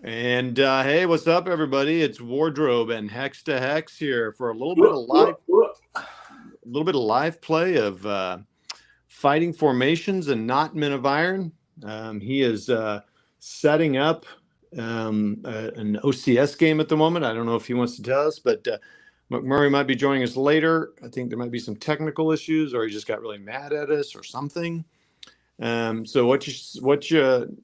And hey, what's up, everybody? It's Wardrobe and Hex to Hex here for a Whoop, whoop, whoop. little bit of live play of Fighting Formations and Not Men of Iron. He is setting up an OCS game at the moment. I don't know if he wants to tell us, but McMurray might be joining us later. I think there might be some technical issues, or he just got really mad at us, or something. So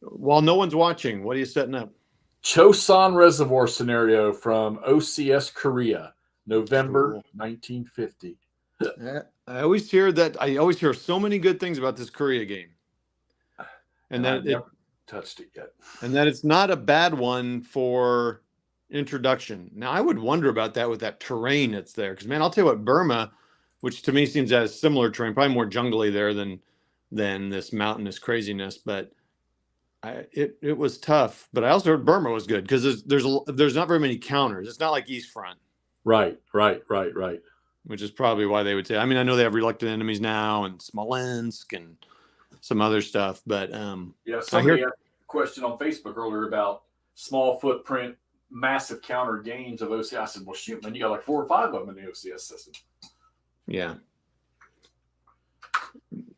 while no one's watching, what are you setting up? Chosun Reservoir scenario from OCS Korea, November Cool. 1950. I always hear so many good things about this Korea game, And I've never touched it yet. and that it's not a bad one for introduction. Now, I would wonder about that with that terrain that's there, because man, I'll tell you what, Burma, which to me seems to have similar terrain, probably more jungly there than this mountainous craziness, but it was tough. But I also heard Burma was good because there's not very many counters. It's not like East Front. Right. Which is probably why they would say. I mean, I know they have reluctant enemies now and Smolensk and some other stuff, but yeah. Somebody had a question on Facebook earlier about small footprint, massive counter gains of OCS. I said, well, shoot, man, you got like 4 or 5 of them in the OCS system. Yeah.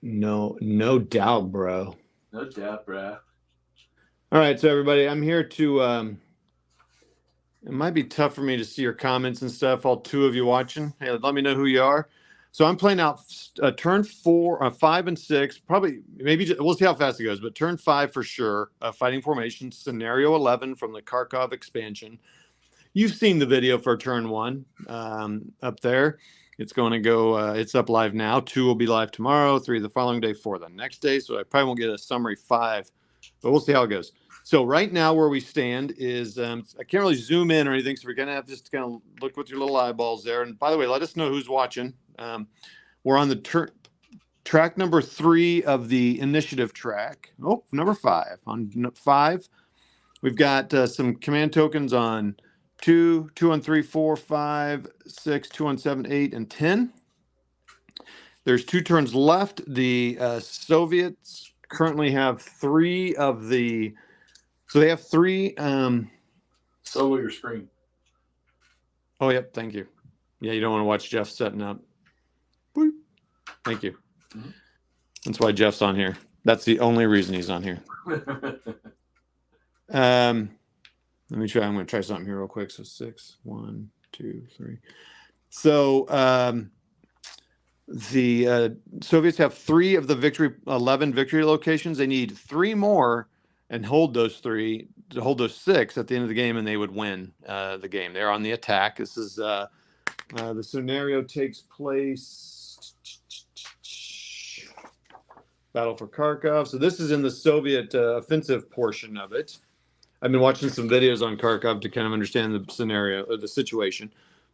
No doubt, bro. No doubt, bro. All right, so everybody, I'm here to. It might be tough for me to see your comments and stuff. All 2 of you watching, hey, let me know who you are. So I'm playing out turn 4, 5, and 6. Probably, maybe we'll see how fast it goes. But turn 5 for sure. Fighting Formation Scenario 11 from the Kharkov expansion. You've seen the video for turn 1 up there. It's going to go. It's up live now. 2 will be live tomorrow. 3 the following day. 4 the next day. So I probably won't get a summary 5, but we'll see how it goes. So right now where we stand is, I can't really zoom in or anything, so we're going to have to just kind of look with your little eyeballs there. And by the way, let us know who's watching. We're on the track number 3 of the initiative track. Oh, number 5. On 5, we've got some command tokens on 2, 2 on 3, 4, 5, 6, 2 on 7, 8, and 10. There's 2 turns left. The Soviets currently have 3 of the... So they have 3. Solo your screen. Oh, yep. Thank you. Yeah, you don't want to watch Jeff setting up. Boop. Thank you. Mm-hmm. That's why Jeff's on here. That's the only reason he's on here. Let me try. I'm going to try something here real quick. So 6, 1, 2, 3. So the Soviets have 3 of the 11 victory locations. They need 3 more and hold those 3 to hold those 6 at the end of the game, and they would win the game. They're on the attack. This is the scenario takes place Battle for Kharkov. So this is in the Soviet offensive portion of it. I've been watching some videos on Kharkov to kind of understand the scenario or the situation.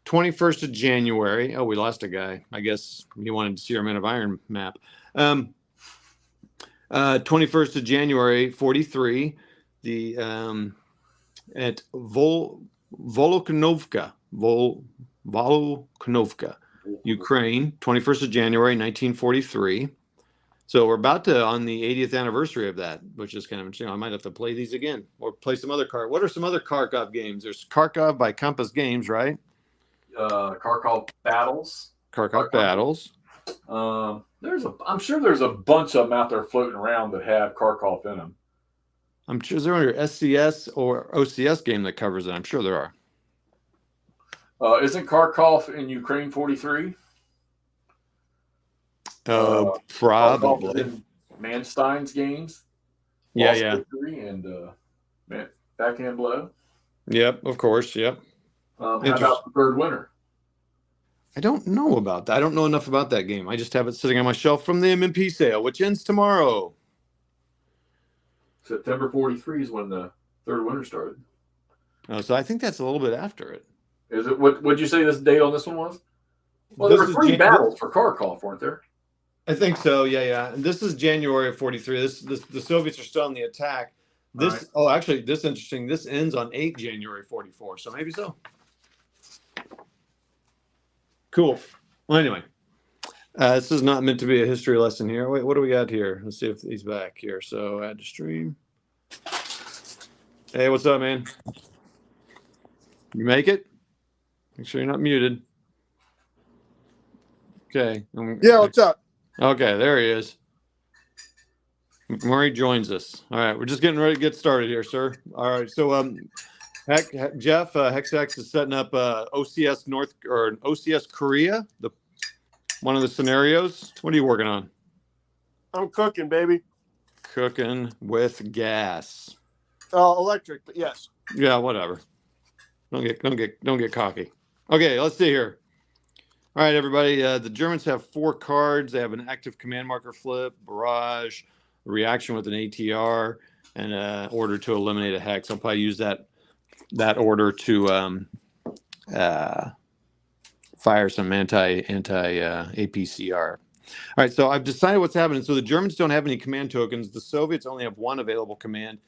21st of January. Oh, we lost a guy. I guess he wanted to see our Men of Iron map. 21st of January, 43, the at Volokhovka, Ukraine, 21st of January, 1943. So we're about to on the 80th anniversary of that, which is kind of interesting. I might have to play these again or play some other What are some other Kharkov games? There's Kharkov by Compass Games, right? Kharkov Battles. Kharkov Battles. I'm sure there's a bunch of them out there floating around that have Kharkov in them. I'm sure there's either SCS or OCS game that covers it. I'm sure there are. Isn't Kharkov in Ukraine 43? Probably. Manstein's games. Yeah. Victory and Backhand Blow. Yep, of course. Yep. How about the Third Winter? I don't know about that. I don't know enough about that game. I just have it sitting on my shelf from the MMP sale, which ends tomorrow. September 43 is when the Third Winter started. Oh, so I think that's a little bit after it. Is it? What would you say this date on this one was? Well, there were 3 battles for Kharkov, weren't there? I think so. Yeah. And this is January of 43. The Soviets are still on the attack. This actually, this interesting. This ends on 8 January 44. So maybe so. Cool. Well, anyway, this is not meant to be a history lesson here. Wait, what do we got here? Let's see if he's back here. So add to stream. Hey, what's up, man? You make it? Make sure you're not muted. Okay. Yeah, what's up? Okay, there he is. Murray joins us. All right, we're just getting ready to get started here, sir. All right, so Jeff, HexX is setting up OCS North or OCS Korea, one of the scenarios. What are you working on? I'm cooking, baby. Cooking with gas. Electric, but yes. Yeah, whatever. Don't get cocky. Okay, let's see here. All right, everybody. The Germans have 4 cards. They have an active command marker flip, barrage, reaction with an ATR, and an order to eliminate a hex. I'll probably use that order to fire some anti APCR. All right, so I've decided what's happening. So the Germans don't have any command tokens. The Soviets only have 1 available command.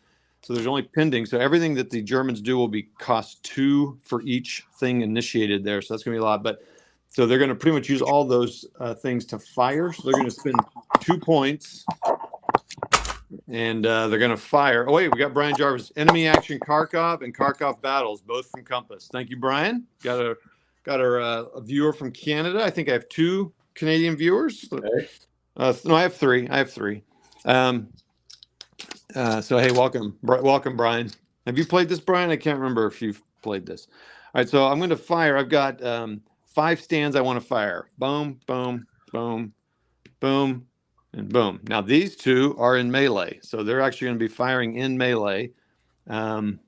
So there's only pending. So everything that the Germans do will be cost 2 for each thing initiated there. So that's going to be a lot. But so they're going to pretty much use all those things to fire. So they're going to spend 2 points. And they're going to fire. Oh, wait, we got Brian Jarvis. Enemy action Kharkov and Kharkov battles, both from Compass. Thank you, Brian. Got a viewer from Canada. I think I have 2 Canadian viewers. Okay. No, I have 3. So, hey, welcome, Brian. Have you played this, Brian? I can't remember if you've played this. All right, so I'm going to fire. I've got 5 stands I want to fire. Boom, boom, boom, boom, and boom. Now, these 2 are in melee, so they're actually going to be firing in melee. Oh,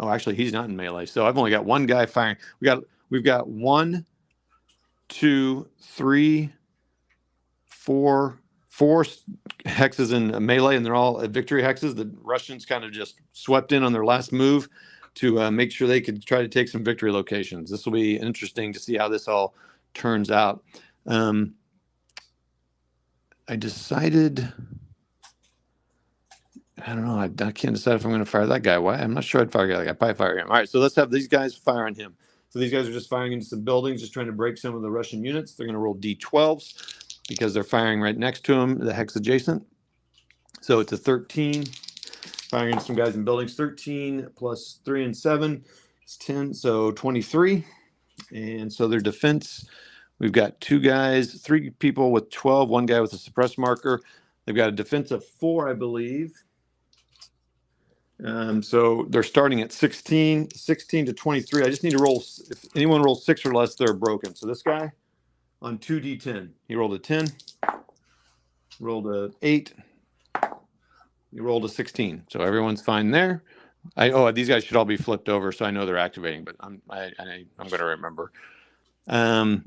actually, he's not in melee, so I've only got 1 guy firing. We've got 1, 2, 3, 4 hexes in melee, and they're all victory hexes. The Russians kind of just swept in on their last move to make sure they could try to take some victory locations. This will be interesting to see how this all turns out. I decided, I don't know, I can't decide if I'm going to fire that guy. Why? I'm not sure I'd fire that guy. I'd probably fire him. All right, so let's have these guys fire on him. So these guys are just firing into some buildings, just trying to break some of the Russian units. They're going to roll D12s because they're firing right next to him, the hex adjacent. So it's a 13, firing into some guys in buildings. 13 plus 3 and 7 is 10, so 23. And so their defense, we've got 2 guys, 3 people with 12, 1 guy with a suppress marker. They've got a defense of 4, I believe. So they're starting at 16 to 23. I just need to roll. If anyone rolls 6 or less, they're broken. So this guy on 2d10, he rolled a 10, rolled a 8, he rolled a 16. So everyone's fine there. These guys should all be flipped over, so I know they're activating, but I'm going to remember. But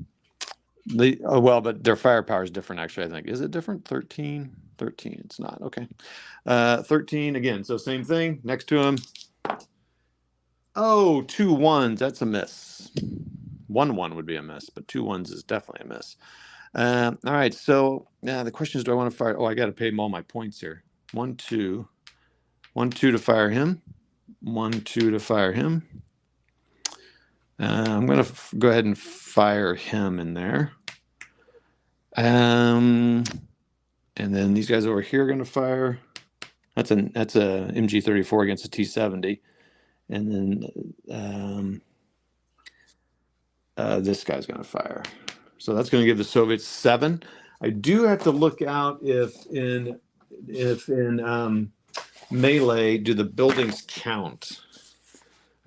their firepower is different, actually, I think. Is it different? 13? 13. It's not. Okay. 13 again. So same thing. Next to him. Oh, 2 1s. That's a miss. 1 1 would be a miss, but 2 1s is definitely a miss. All right. So the question is, do I want to fire? Oh, I got to pay him all my points here. 1 2. 1 2 to fire him. 1 2 to fire him. I'm going to go ahead and fire him in there. And then these guys over here are going to fire. That's a MG34 against a T70. And then this guy's going to fire. So that's going to give the Soviets 7. I do have to look out if in melee, do the buildings count?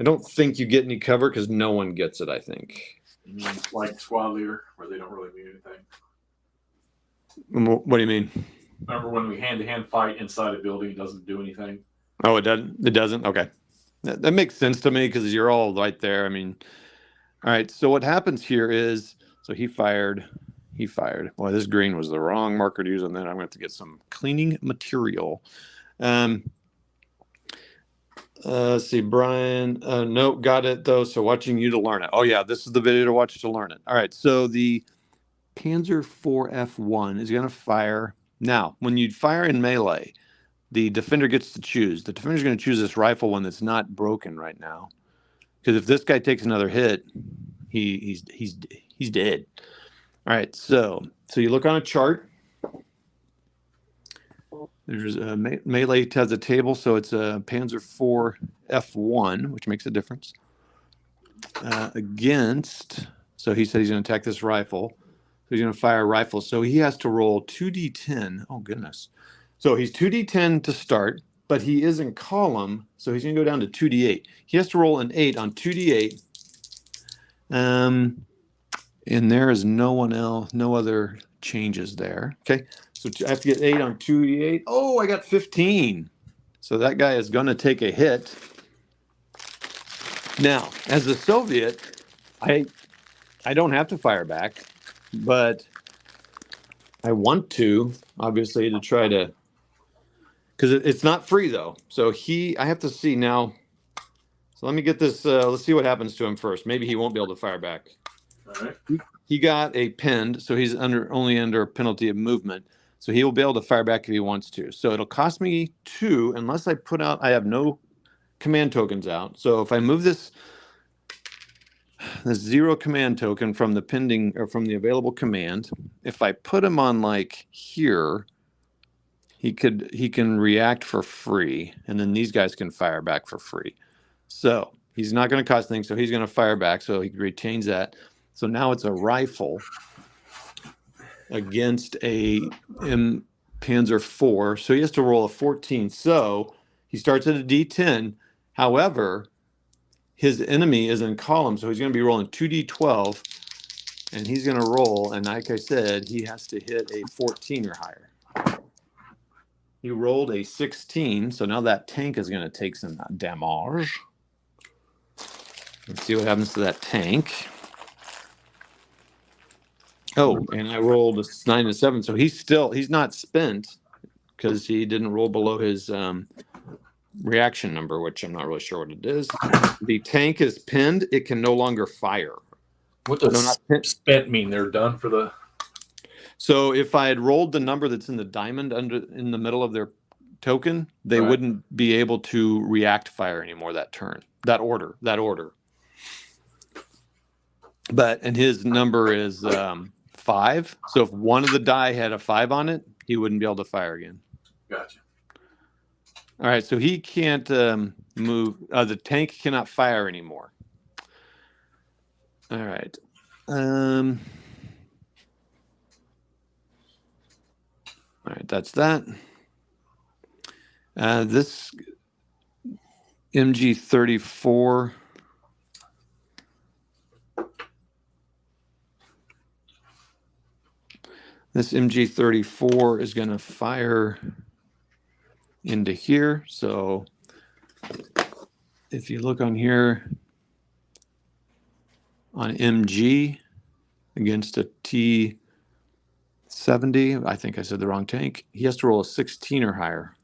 I don't think you get any cover because no one gets it, I think. You mean like squad leader, where they don't really mean anything? What do you mean? Remember when we hand-to-hand fight inside a building, it doesn't do anything? Oh, it doesn't? It doesn't? Okay. That makes sense to me because you're all right there. I mean, all right. So what happens here is, so he fired. Boy, this green was the wrong marker to use on that. I'm going to have to get some cleaning material. Let's see, Brian. Nope, got it though. So watching you to learn it. Oh yeah, this is the video to watch to learn it. All right. So the Panzer IV F1 is going to fire. Now, when you fire in melee, the defender gets to choose. The defender's going to choose this rifle one that's not broken right now, because if this guy takes another hit, he's dead. All right, so you look on a chart. There's a melee has a table, so it's a Panzer IV F1, which makes a difference. Against, so he said he's going to attack this rifle. So he's going to fire a rifle. So he has to roll 2d10. Oh, goodness. So he's 2d10 to start, but he is in column, so he's going to go down to 2d8. He has to roll an 8 on 2d8. And there is no other changes there. Okay, so I have to get 8 on 2d8. Oh, I got 15. So that guy is going to take a hit. Now, as a Soviet, I don't have to fire back, but I want to, obviously, to try to, because it's not free though. So I have to see now. So let me get this. Let's see what happens to him first. Maybe he won't be able to fire back. All right. He got a pinned, so he's only under a penalty of movement. So he will be able to fire back if he wants to. So it'll cost me 2 unless I I have no command tokens out. So if I move this 0 command token from the pending or from the available command, if I put him on like here, he can react for free, and then these guys can fire back for free. So he's not going to cost anything, so he's going to fire back, so he retains that. So now it's a rifle against a Panzer IV. So he has to roll a 14. So he starts at a D10. However, his enemy is in column, so he's going to be rolling 2d12, and he's going to roll. And like I said, he has to hit a 14 or higher. He rolled a 16, so now that tank is going to take some damage. Let's see what happens to that tank. Oh, and I rolled a 9 and a 7, so he's not spent because he didn't roll below his reaction number, which I'm not really sure what it is. The tank is pinned; it can no longer fire. What does spent mean? They're done for the. So if I had rolled the number that's in the diamond in the middle of their token, they wouldn't be able to react fire anymore that turn, that order. But and his number is 5. So if one of the die had a 5 on it, he wouldn't be able to fire again. Gotcha. All right, so he can't move. The tank cannot fire anymore. All right. All right, that's that. This MG34. This MG34 is going to fire into here. So if you look on here on MG against a T70, I think I said the wrong tank, he has to roll a 16 or higher.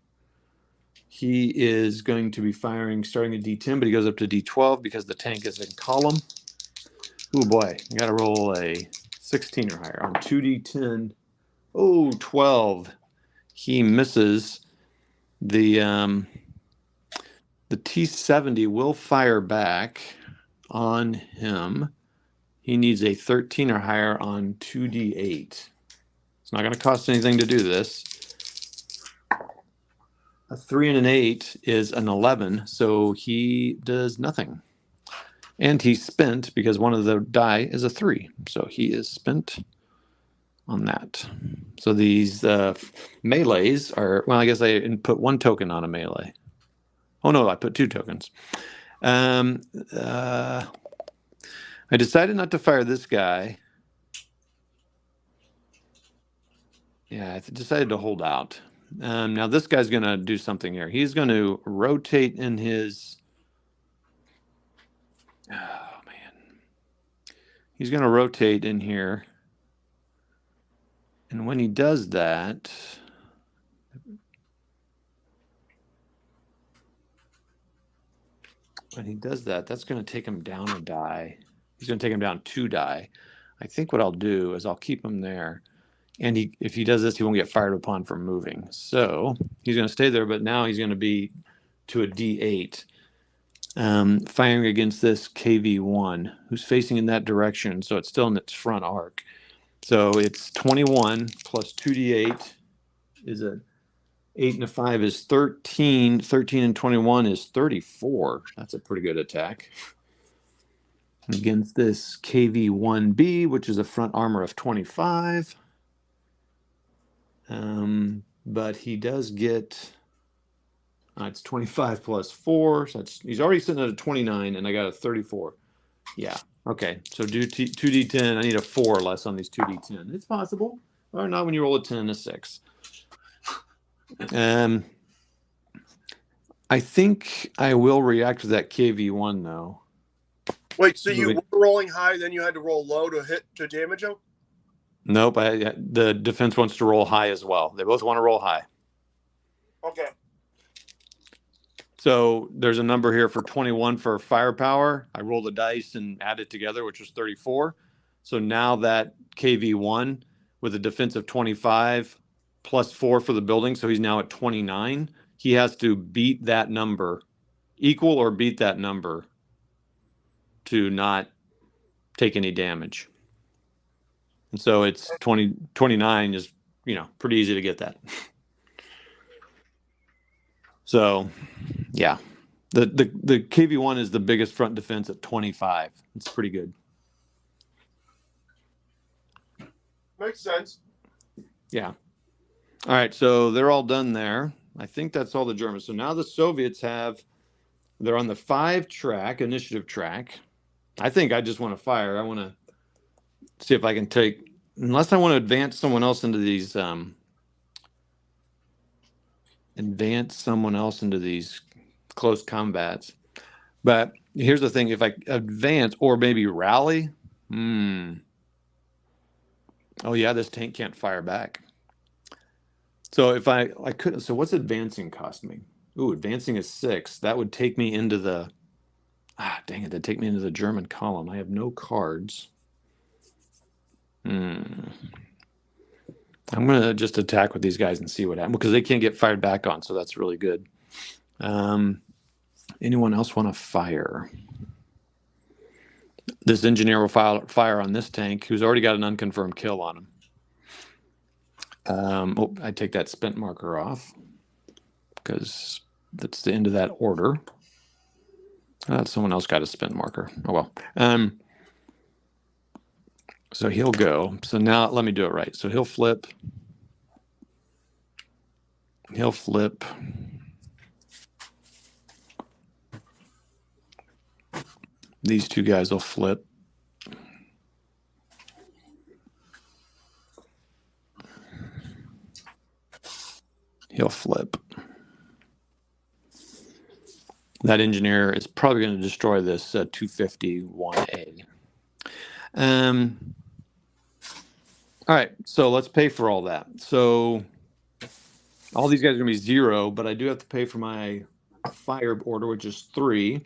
He is going to be firing starting at D10, but he goes up to D12 because the tank is in column. Oh boy, I got to roll a 16 or higher on 2D10. Oh, 12. He misses. The T70 will fire back on him. He needs a 13 or higher on 2D8. It's not going to cost anything to do this. A 3 and an 8 is an 11, so he does nothing. And he's spent because one of the die is a 3. So he is spent on that. So these melees are, well, I guess I put 1 token on a melee. Oh, no, I put 2 tokens. I decided not to fire this guy. Yeah, I decided to hold out. Now this guy's going to do something here. He's going to rotate in his... Oh, man. He's going to rotate in here. And when he does that... that's going to take him down a die. He's going to take him down 2 die. I think what I'll do is I'll keep him there. And if he does this, he won't get fired upon for moving. So he's going to stay there, but now he's going to be to a D8. Firing against this KV1, who's facing in that direction. So it's still in its front arc. So it's 21 plus 2D8 is a 8 and a 5 is 13. 13 and 21 is 34. That's a pretty good attack. Against this KV-1B, which is a front armor of 25. But he does get, it's 25 plus 4. So he's already sitting at a 29, and I got a 34. Yeah. Okay. So do 2d10. I need a 4 less on these 2d10. It's possible. Or not when you roll a 10 and a 6. I think I will react to that KV-1, though. Wait, so you were rolling high, then you had to roll low to damage him? Nope. The defense wants to roll high as well. They both want to roll high. Okay. So there's a number here for 21 for firepower. I rolled the dice and added together, which was 34. So now that KV-1 with a defense of 25 plus 4 for the building, so he's now at 29. He has to beat that number, equal or beat that number, to not take any damage. And so it's 29 is, pretty easy to get that. So, yeah. The KV-1 is the biggest front defense at 25. It's pretty good. Makes sense. Yeah. All right, so they're all done there. I think that's all the Germans. So now the Soviets they're on the 5 track, initiative track. I think I just want to fire. I want to see if I can unless I want to advance someone else into these, close combats. But here's the thing, if I advance or maybe rally, oh yeah, this tank can't fire back. So if I couldn't, so what's advancing cost me? Ooh, advancing is 6. That would take me into the, dang it, that'd take me into the German column. I have no cards. I'm going to just attack with these guys and see what happens, because they can't get fired back on, so that's really good. Anyone else want to fire? This engineer will fire on this tank, who's already got an unconfirmed kill on him. I take that spent marker off, because that's the end of that order. Someone else got a spent marker. Oh, well. So he'll go. So now let me do it right. So he'll flip. He'll flip. These two guys will flip. He'll flip. That engineer is probably going to destroy this 251A. All right, so let's pay for all that. So all these guys are going to be 0, but I do have to pay for my fire order, which is 3.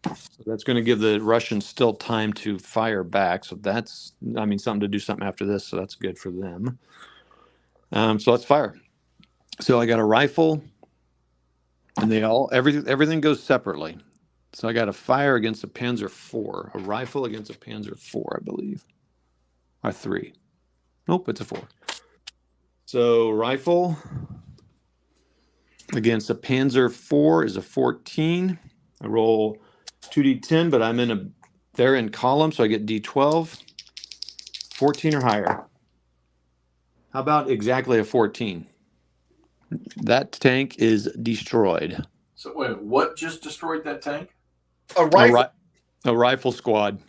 So that's going to give the Russians still time to fire back. So that's, something to do something after this. So that's good for them. So let's fire. So I got a rifle, and everything goes separately. So I got a fire against a Panzer IV, a rifle against a Panzer IV, I believe, or 3. Nope, it's a 4. So rifle against a Panzer IV is a 14. I roll 2d10, but they're in column, so I get d12. 14 or higher. How about exactly a 14? That tank is destroyed. So wait, what just destroyed that tank? A rifle. A rifle squad.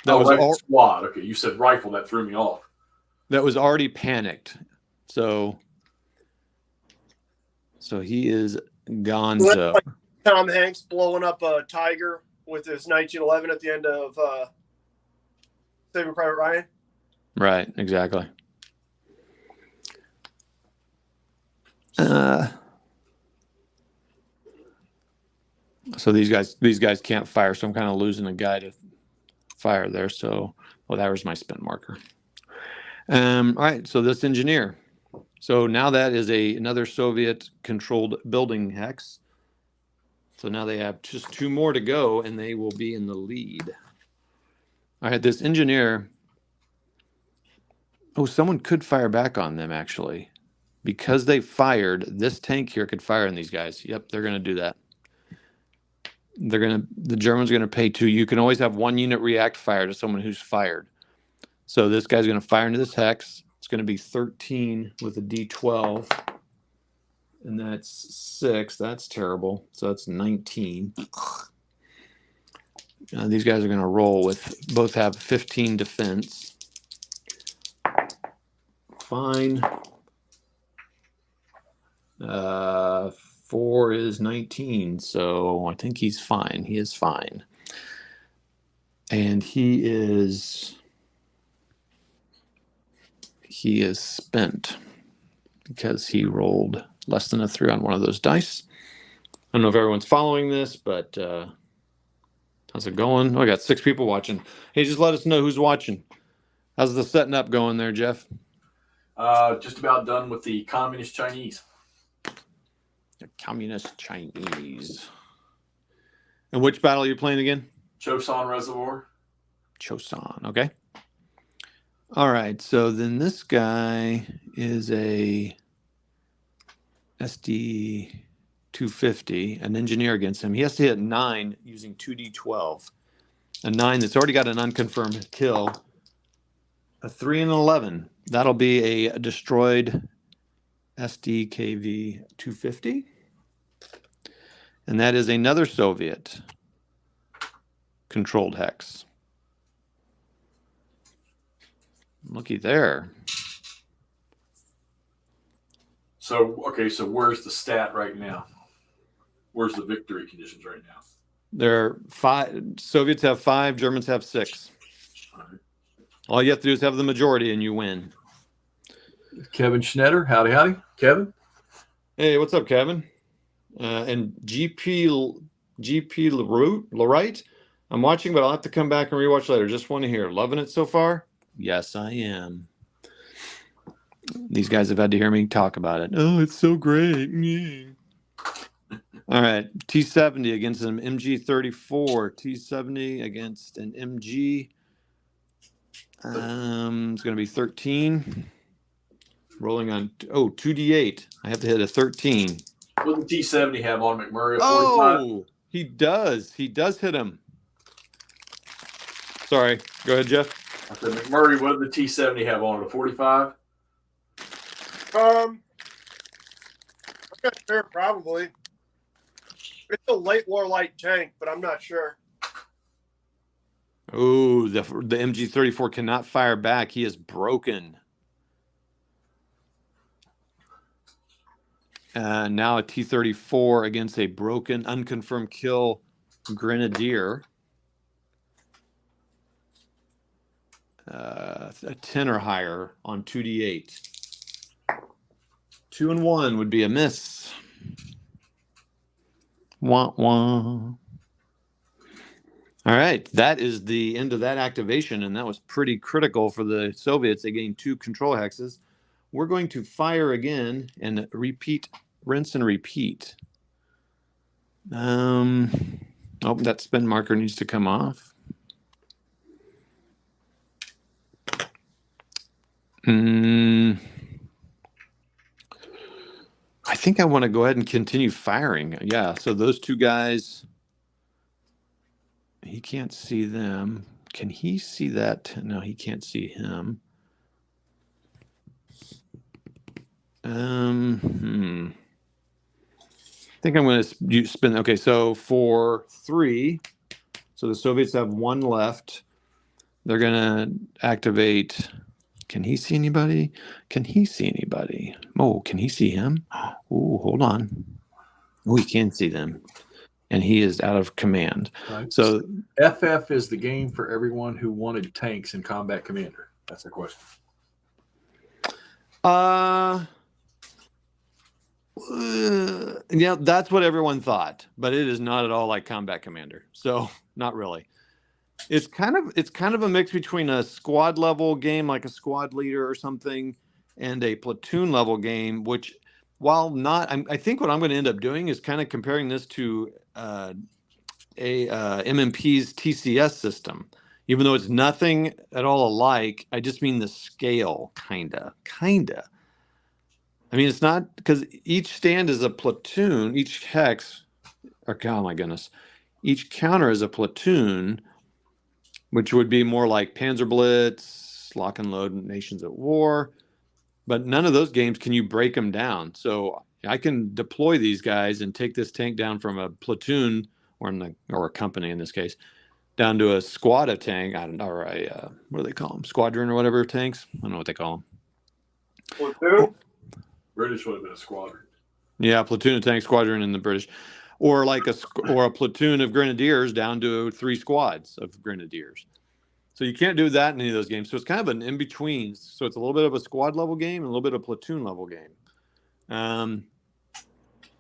Squad. Okay, you said rifle. That threw me off. That was already panicked. So he is gonzo. Like Tom Hanks blowing up a Tiger with his 1911 at the end of Saving Private Ryan. Right, exactly. So these guys can't fire, so I'm kind of losing a guy to fire there. So, that was my spent marker. All right, so this engineer. So now that is another Soviet-controlled building hex. So now they have just 2 more to go, and they will be in the lead. All right, this engineer. Oh, someone could fire back on them, actually. because they fired, this tank here could fire in these guys. Yep, they're going to do that. The Germans are going to pay 2. You can always have 1 unit react fire to someone who's fired. So this guy's going to fire into this hex. It's going to be 13 with a D12. And that's 6. That's terrible. So that's 19. These guys are going to roll with both have 15 defense. Fine. 4 is 19, so I think he's fine. He is fine. And he is spent because he rolled less than a 3 on one of those dice. I don't know if everyone's following this, but how's it going? Oh, I got 6 people watching. Hey, just let us know who's watching. How's the setting up going there, Jeff? Just about done with the Communist Chinese. The Communist Chinese. And which battle are you playing again? Choson Reservoir. Choson, okay. All right, so then this guy is a SD 250, an engineer against him. He has to hit 9 using 2D12. A 9 that's already got an unconfirmed kill. A 3 and an 11. That'll be a destroyed SDKV 250. And that is another Soviet controlled hex. Looky there. So, okay, so where's the stat right now? Where's the victory conditions right now? There are 5. Soviets have 5, Germans have 6. All right. All you have to do is have the majority and you win. Kevin Schnetter. Howdy, howdy. Kevin? Hey, what's up, Kevin? And GP Larite, I'm watching, but I'll have to come back and rewatch later. Just want to hear. Loving it so far? Yes, I am. These guys have had to hear me talk about it. Oh, it's so great. Yeah. All right. T70 against an MG34. T70 against an MG. It's going to be 13. Rolling on, 2D8. I have to hit a 13. What did T70 have on McMurray? Oh, he does. He does hit him. Sorry. Go ahead, Jeff. I said, McMurray, what did the T70 have on it? A 45? I'm not sure, probably. It's a late war light tank, but I'm not sure. Oh, the MG34 cannot fire back. He is broken. Now a T-34 against a broken, unconfirmed kill Grenadier. A 10 or higher on 2D8. 2 and 1 would be a miss. Wah, wah. All right, that is the end of that activation, and that was pretty critical for the Soviets. They gained 2 control hexes. We're going to fire again and repeat, rinse and repeat. Oh, that spin marker needs to come off. I think I want to go ahead and continue firing. Yeah, so those 2 guys, he can't see them. Can he see that? No, he can't see him. I think I'm going to spin. Okay, so for 3, so the Soviets have 1 left. They're going to activate. Can he see anybody? Can he see anybody? Oh, can he see him? Oh, hold on. Oh, he can see them. And he is out of command. Right. So FF is the game for everyone who wanted tanks in Combat Commander. That's the question. Yeah, that's what everyone thought, but it is not at all like Combat Commander. So not really. It's kind of a mix between a squad level game, like a squad leader or something, and a platoon level game, which, while not, I think what I'm going to end up doing is kind of comparing this to MMP's TCS system. Even though it's nothing at all alike, I just mean the scale, kinda. I mean, it's not because each stand is a platoon. Each hex, or oh my goodness, each counter is a platoon, which would be more like Panzer Blitz, Lock and Load, Nations at War. But none of those games can you break them down. So I can deploy these guys and take this tank down from a platoon or a company in this case down to a squad of tank. I don't know, or a what do they call them? Squadron or whatever tanks. I don't know what they call them. Platoon? British would have been a squadron. Yeah, platoon of tank squadron in the British, or like a platoon of grenadiers down to 3 squads of grenadiers. So you can't do that in any of those games. So it's kind of an in between. So it's a little bit of a squad level game and a little bit of platoon level game.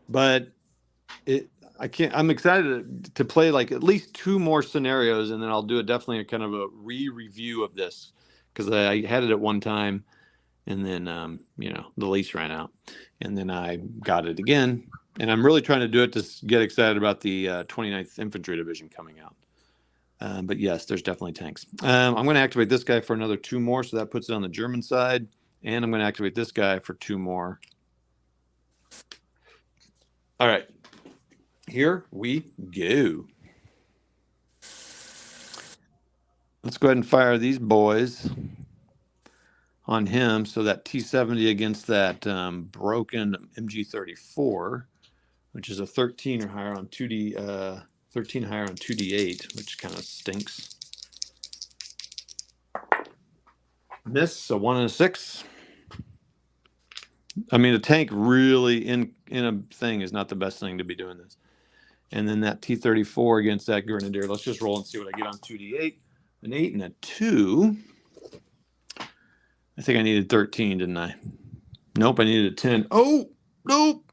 But I'm excited to play like at least 2 more scenarios, and then I'll do definitely a kind of a review of this because I had it at one time, and then the lease ran out, and then I got it again, and I'm really trying to do it to get excited about the 29th Infantry Division coming out. But yes, there's definitely tanks. I'm going to activate this guy for another 2 more, so that puts it on the German side, and I'm going to activate this guy for 2 more. All right, here we go. Let's go ahead and fire these boys on him. So that T-70 against that broken MG-34, which is a 13 or higher on 2D, 13 higher on 2D8, which kind of stinks. Miss, a 1 and a 6. I mean, a tank really in a thing is not the best thing to be doing this. And then that T-34 against that Grenadier. Let's just roll and see what I get on 2D8. An 8 and a 2. I think I needed 13, didn't I? Nope, I needed a 10. Oh, nope.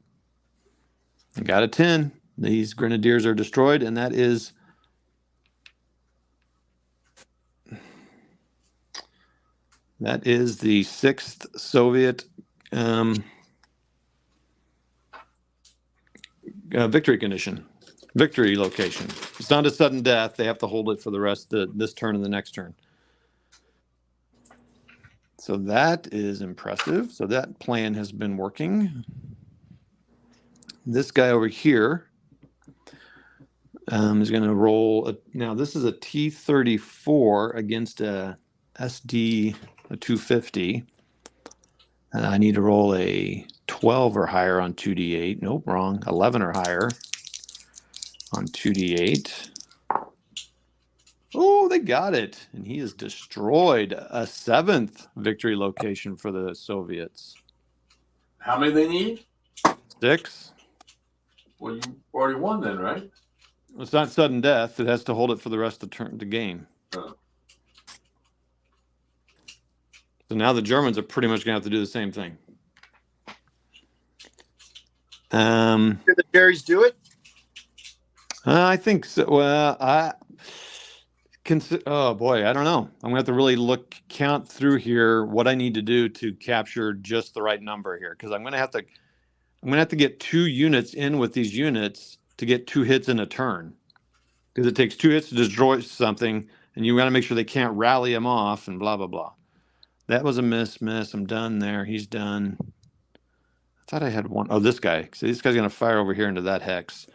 I got a 10. These Grenadiers are destroyed, and that is the 6th Soviet victory condition, victory location. It's not a sudden death. They have to hold it for the rest of this turn and the next turn. So that is impressive. So that plan has been working. This guy over here is going to roll. Now, this is a T-34 against a SD, a 250. And I need to roll a 12 or higher on 2D8. Nope, wrong. 11 or higher on 2D8. Oh, they got it. And he has destroyed a 7th victory location for the Soviets. How many they need? 6. Well, you already won then, right? It's not sudden death. It has to hold it for the rest of the game. Oh. So now the Germans are pretty much going to have to do the same thing. Did the Jerry's do it? I think so. Well, oh boy, I don't know. I'm gonna have to really count through here what I need to do to capture just the right number here, because I'm gonna have to get 2 units in with these units to get 2 hits in a turn, because it takes 2 hits to destroy something, and you got to make sure they can't rally them off and blah blah blah. That was a miss. I'm done there. He's done. I thought I had one. Oh, this guy. So this guy's gonna fire over here into that hex.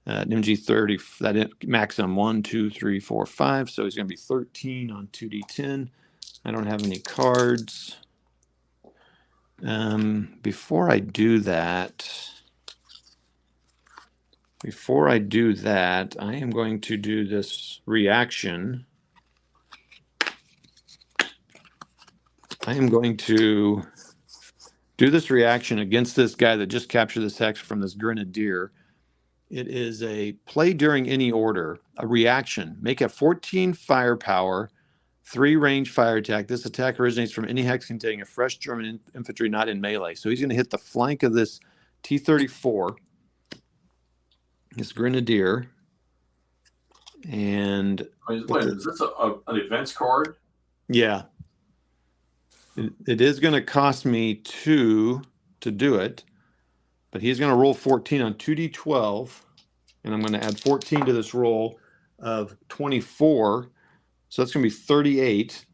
MG30, that maximum 1, 2, 3, 4, 5. So he's going to be 13 on 2D10. I don't have any cards. Before I do that, I am going to do this reaction. I am going to do this reaction against this guy that just captured this hex from this Grenadier. It is a play during any order, a reaction. Make a 14 firepower, 3 range fire attack. This attack originates from any hex containing a fresh German infantry not in melee. So he's going to hit the flank of this T-34, this Grenadier. And Wait, is this an advance card? Yeah. It is going to cost me 2 to do it. But he's going to roll 14 on 2D12, and I'm going to add 14 to this roll of 24. So that's going to be 38.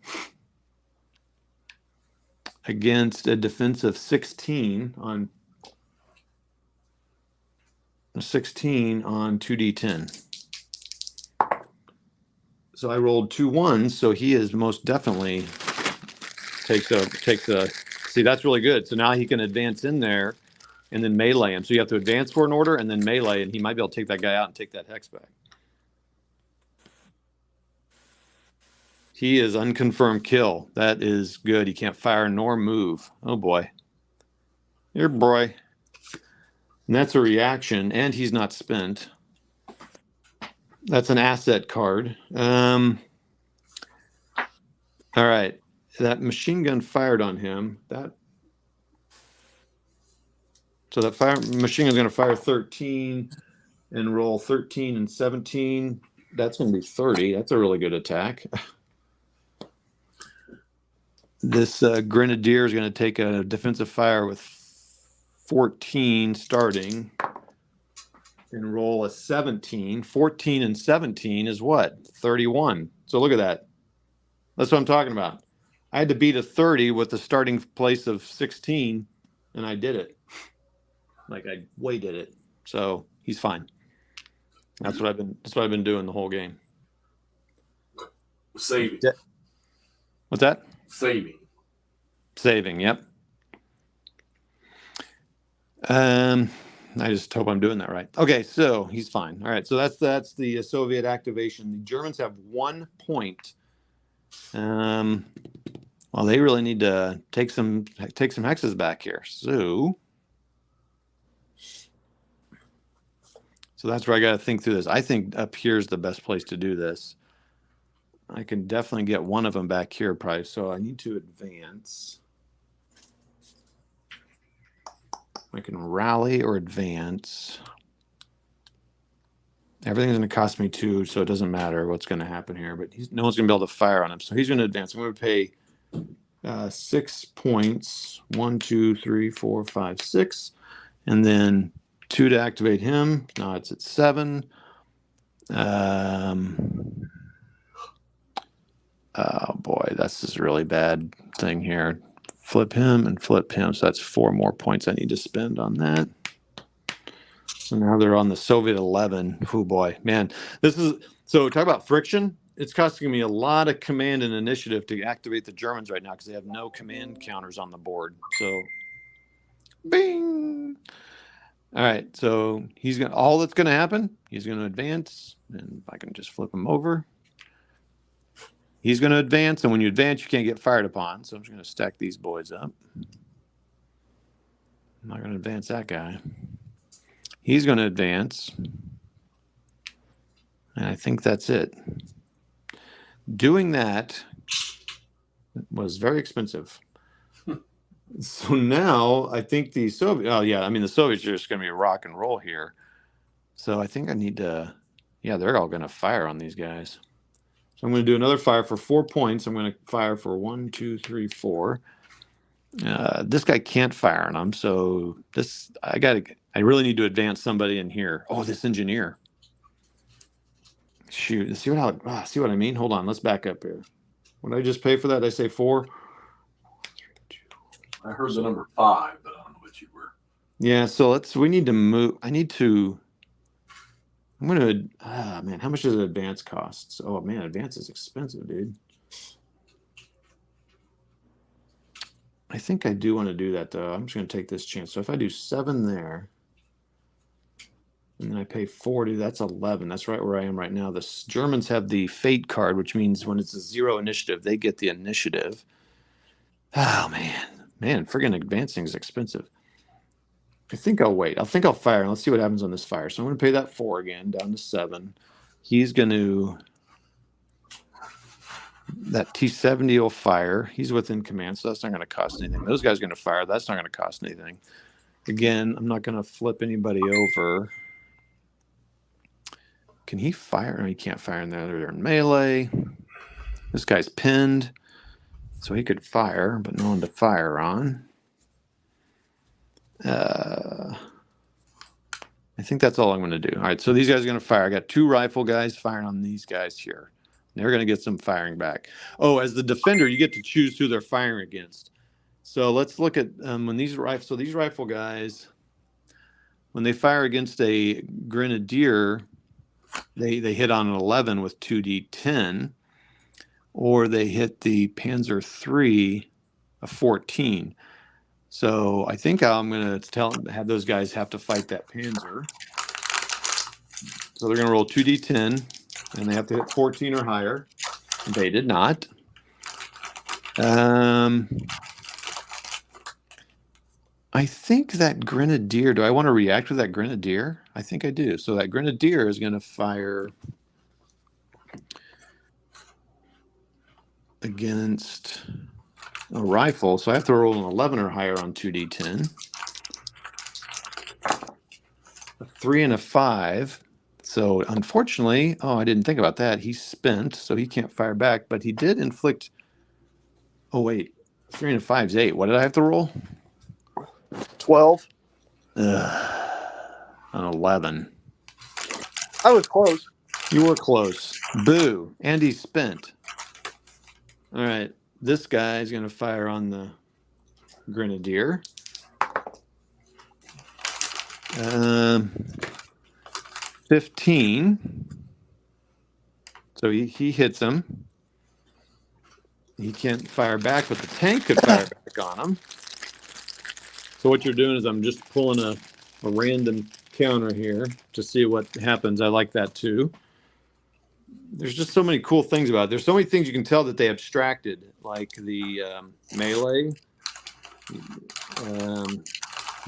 against a defense of 16 on 2d10. So I rolled 2 ones, so he is most definitely takes a see, that's really good. So now he can advance in there and then melee him. So you have to advance for an order and then melee, and he might be able to take that guy out and take that hex back. He is unconfirmed kill. That is good. He can't fire nor move. Oh boy. Here, boy. And that's a reaction, and he's not spent. That's an asset card. All right. That machine gun fired on him. So that machine gun's going to fire 13 and roll 13 and 17. That's going to be 30. That's a really good attack. This grenadier is going to take a defensive fire with 14 starting and roll a 17. 14 and 17 is what? 31. So look at that. That's what I'm talking about. I had to beat a 30 with the starting place of 16, and I did it. Like I weighted it. So he's fine. That's what I've been doing the whole game. Saving. What's that? Saving, yep. I just hope I'm doing that right. Okay, so he's fine. All right, so that's the Soviet activation. The Germans have 1 point. Well, they really need to take some hexes back here. So that's where I got to think through this. I think up here is the best place to do this. I can definitely get one of them back here probably. So I need to advance. I can rally or advance. Everything's going to cost me 2, so it doesn't matter what's going to happen here. But no one's going to be able to fire on him. So he's going to advance. I'm going to pay 6 points. 1, 2, 3, 4, 5, 6. And then 2 to activate him. Now it's at 7. Oh boy, that's this really bad thing here. Flip him and flip him. So that's 4 more points I need to spend on that. So now they're on the Soviet 11. Oh boy, man. So talk about friction. It's costing me a lot of command and initiative to activate the Germans right now because they have no command counters on the board. So bing. All right, so all that's gonna happen, he's gonna advance, and I can just flip him over. He's going to advance, and when you advance, you can't get fired upon. So I'm just going to stack these boys up. I'm not going to advance that guy. He's going to advance. And I think that's it. Doing that was very expensive. So now I think the Soviets are just going to be rock and roll here. So I think I need to, they're all going to fire on these guys. So I'm going to do another fire for 4 points. I'm going to fire for 1, 2, 3, 4. This guy can't fire on him, so I really need to advance somebody in here. Oh, this engineer. Shoot, see what I mean? Hold on, let's back up here. What did I just pay for that? Did I say 4? I heard the number 5, but I don't know what you were. Yeah, so we need to move. I'm going to, man, how much does an advance cost? Oh, man, advance is expensive, dude. I think I do want to do that, though. I'm just going to take this chance. So if I do 7 there, and then I pay 40, that's 11. That's right where I am right now. The Germans have the fate card, which means when it's a 0 initiative, they get the initiative. Oh, man. Man, friggin' advancing is expensive. I think I'll wait. I think I'll fire, and let's see what happens on this fire. So I'm going to pay that 4 again, down to 7. He's going to... That T-70 will fire. He's within command, so that's not going to cost anything. Those guys are going to fire. That's not going to cost anything. Again, I'm not going to flip anybody over. Can he fire? No, he can't fire in there. They're in melee. This guy's pinned, so he could fire, but no one to fire on. I think that's all I'm going to do. All right, so these guys are going to fire. I got 2 rifle guys firing on these guys here. They're going to get some firing back. Oh, as the defender, you get to choose who they're firing against. So let's look at when these rifles. So these rifle guys, when they fire against a grenadier, they hit on an 11 with 2d10, or they hit the Panzer III a 14. So I think I'm going to have those guys have to fight that Panzer. So they're going to roll 2d10, and they have to hit 14 or higher. They did not. I think that Grenadier, do I want to react with that Grenadier? I think I do. So that Grenadier is going to fire against a rifle. So I have to roll an 11 or higher on 2d10. A 3 and a 5. So unfortunately, I didn't think about that. He's spent, so he can't fire back. But he did inflict. Oh, wait. 3 and a 5 is 8. What did I have to roll? 12. An 11. I was close. You were close. Boo. And he's spent. All right. This guy is going to fire on the Grenadier. 15. So he hits him. He can't fire back, but the tank could fire back on him. So what you're doing is I'm just pulling a random counter here to see what happens. I like that too. There's just so many cool things about it. There's so many things you can tell that they abstracted, like the melee. You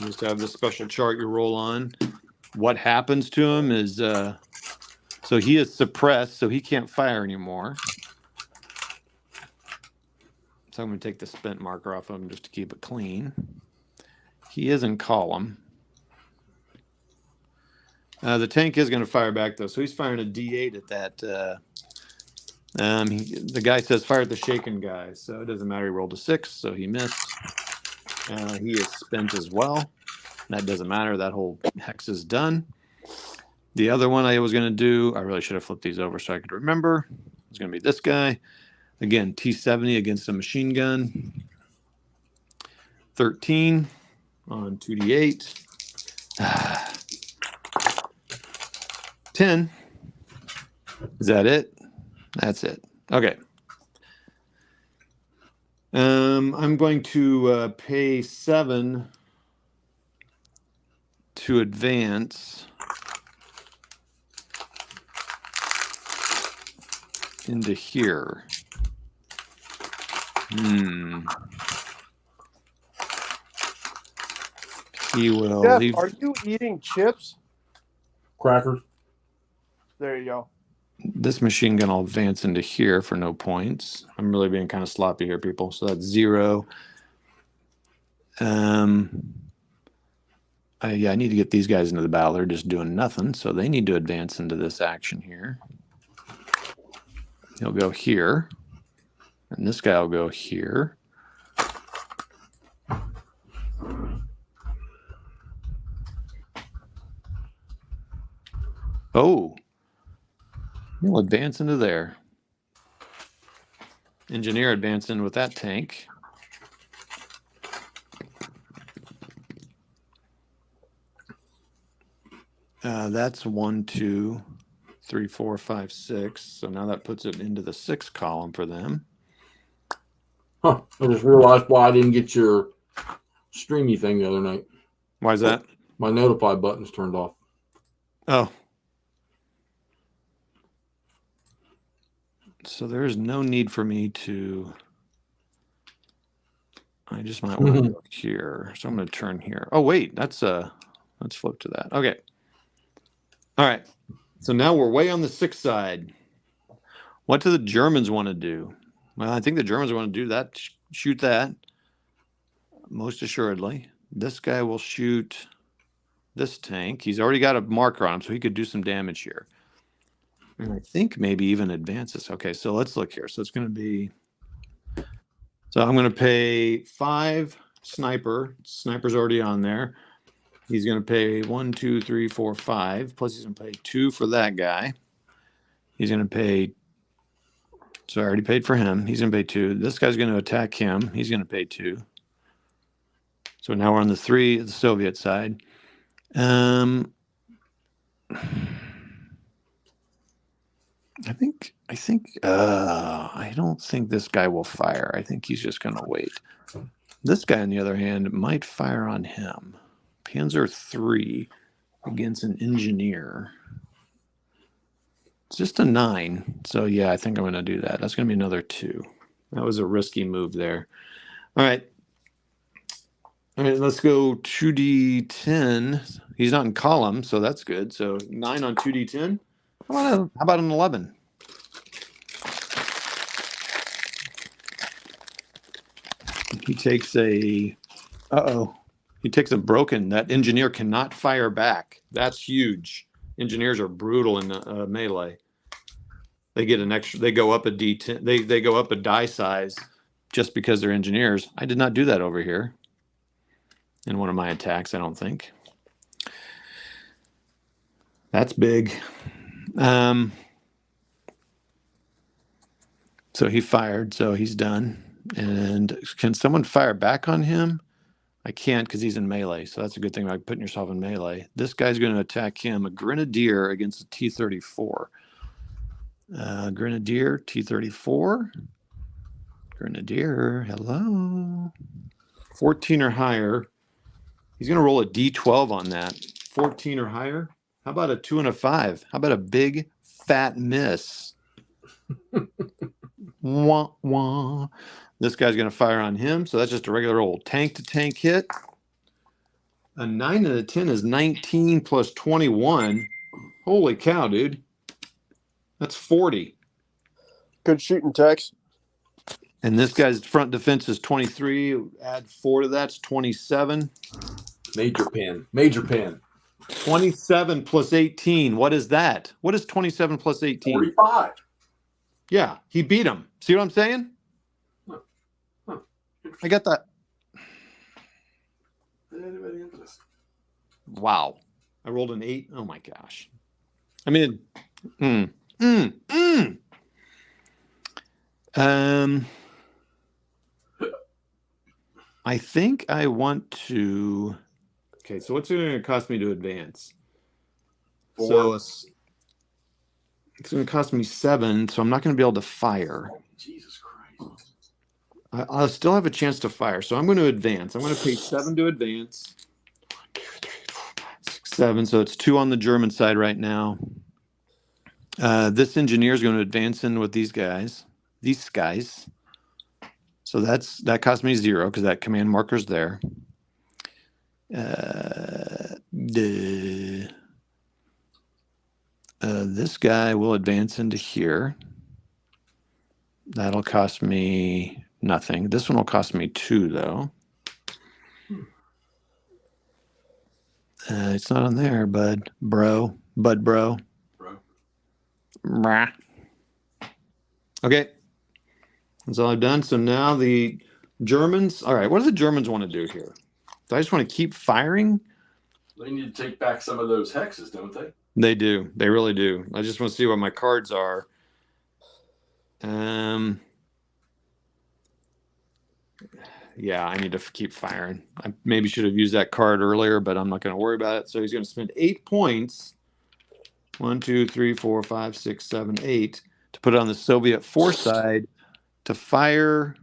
just have this special chart you roll on. What happens to him is, so he is suppressed, so he can't fire anymore. So I'm going to take the spent marker off of him just to keep it clean. He is in column. The tank is going to fire back, though. So he's firing a D8 at that. The guy says fire at the shaken guy. So it doesn't matter. He rolled a 6, so he missed. He is spent as well. That doesn't matter. That whole hex is done. The other one I was going to do, I really should have flipped these over so I could remember. It's going to be this guy. Again, T70 against a machine gun. 13 on 2d8. 10. Is that it? That's it. Okay. I'm going to pay 7 to advance into here. He will Jeff, leave. are you eating chips? Crackers. There you go. This machine gun will advance into here for no points. I'm really being kind of sloppy here, people. So that's 0. I need to get these guys into the battle. They're just doing nothing, so they need to advance into this action here. He'll go here, and this guy will go here. Oh, he'll advance into there. Engineer advancing with that tank. That's 1, 2, 3, 4, 5, 6. So now that puts it into the 6th column for them. Huh. I just realized why I didn't get your streamy thing the other night. Why is that? My notify button's turned off. Oh. So there's no need for me to... I just might want to go here. So I'm going to turn here. Oh, wait. Let's flip to that. Okay. All right. So now we're way on the 6th side. What do the Germans want to do? Well, I think the Germans want to do that. Shoot that. Most assuredly. This guy will shoot this tank. He's already got a marker on him, so he could do some damage here. And I think maybe even advances. Okay, so let's look here. So it's going to be... So I'm going to pay 5 sniper. Sniper's already on there. He's going to pay 1, 2, 3, 4, 5. Plus he's going to pay 2 for that guy. He's going to pay... So I already paid for him. He's going to pay 2. This guy's going to attack him. He's going to pay 2. So now we're on the 3, the Soviet side. I don't think this guy will fire. I think he's just going to wait. This guy, on the other hand, might fire on him. Panzer 3 against an engineer. It's just a 9. So, yeah, I think I'm going to do that. That's going to be another 2. That was a risky move there. All right. All right, let's go 2d10. He's not in column, so that's good. So 9 on 2d10. How about an 11? He takes a He takes a broken. That engineer cannot fire back. That's huge. Engineers are brutal in melee. They get an extra. They go up a d10. They go up a die size just because they're engineers. I did not do that over here in one of my attacks. I don't think. That's big. So he fired. So he's done. And can someone fire back on him? I can't because he's in melee. So that's a good thing about putting yourself in melee. This guy's going to attack him. A Grenadier against a T-34. Grenadier, T-34. Grenadier, hello. 14 or higher. He's going to roll a D12 on that. 14 or higher. How about a 2 and a 5? How about a big fat miss? Wah, wah. This guy's going to fire on him. So that's just a regular old tank-to-tank hit. A 9 and a 10 is 19 plus 21. Holy cow, dude. That's 40. Good shooting, Tex. And this guy's front defense is 23. Add 4 to that's 27. Major pin. Major pin. 27 plus 18. What is that? What is 27 plus 18? 45. Yeah, he beat him. See what I'm saying? I got that. Wow. I rolled an 8. Oh my gosh. I mean, I think I want to. Okay, so what's it going to cost me to advance? 4. So it's going to cost me 7, so I'm not going to be able to fire. Jesus Christ. I'll still have a chance to fire, so I'm going to advance. I'm going to pay 7 to advance. 1, 2, 3, 4, 5, 6, 7. So it's 2 on the German side right now. This engineer is going to advance in with these guys. So that cost me 0 because that command marker's there. This guy will advance into here. That'll cost me nothing. This one will cost me 2, though. It's not on there, bud. Bro. Bro. Brah. Okay. That's all I've done. So now the Germans. All right. What do the Germans want to do here? Do I just want to keep firing? They need to take back some of those hexes, don't they? They do. They really do. I just want to see what my cards are. Yeah, I need to keep firing. I maybe should have used that card earlier, but I'm not going to worry about it. So he's going to spend 8 points. 1, 2, 3, 4, 5, 6, 7, 8 to put it on the Soviet 4 side to fire.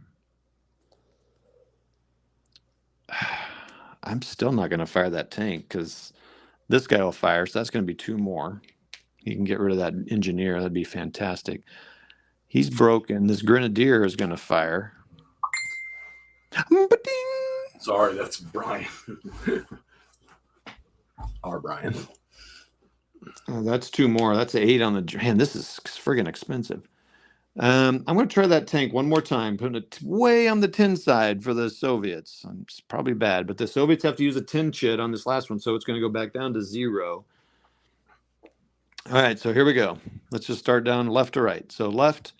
I'm still not going to fire that tank because this guy will fire. So that's going to be 2 more. He can get rid of that engineer. That'd be fantastic. He's broken. This Grenadier is going to fire. Ba-ding! Sorry, that's Brian. Our Brian. Oh, that's 2 more. That's 8 on the. Man, this is friggin' expensive. I'm going to try that tank one more time, putting it way on the 10 side for the Soviets. It's probably bad, but the Soviets have to use a 10 chit on this last one, so it's going to go back down to 0. All right, so here we go. Let's just start down left to right. So left,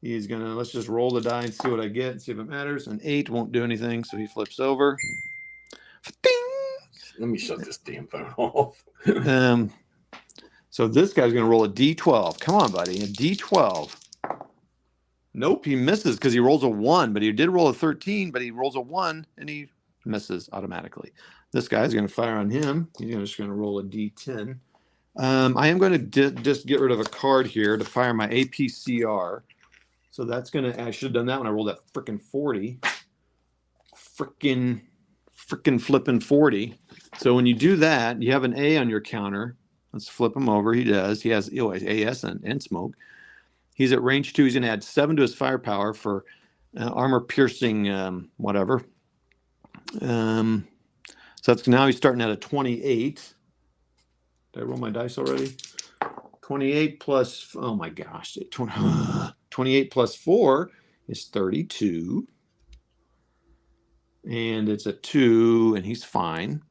he's going to, let's just roll the die and see what I get, see if it matters. An 8 won't do anything, so he flips over. Ding! Let me shut this damn phone off. So this guy's going to roll a D12. Come on, buddy, a D12. Nope, he misses because he rolls a 1, but he did roll a 13, but he rolls a 1, and he misses automatically. This guy's going to fire on him. He's just going to roll a d10. I am going to just get rid of a card here to fire my APCR. So that's going to, I should have done that when I rolled that freaking 40. Freaking flipping 40. So when you do that, you have an A on your counter. Let's flip him over. He does. He has AS and smoke. He's at range 2. He's going to add 7 to his firepower for armor piercing, whatever. So that's now he's starting at a 28. Did I roll my dice already? 28 plus, oh my gosh, 28 plus 4 is 32. And it's a 2, and he's fine.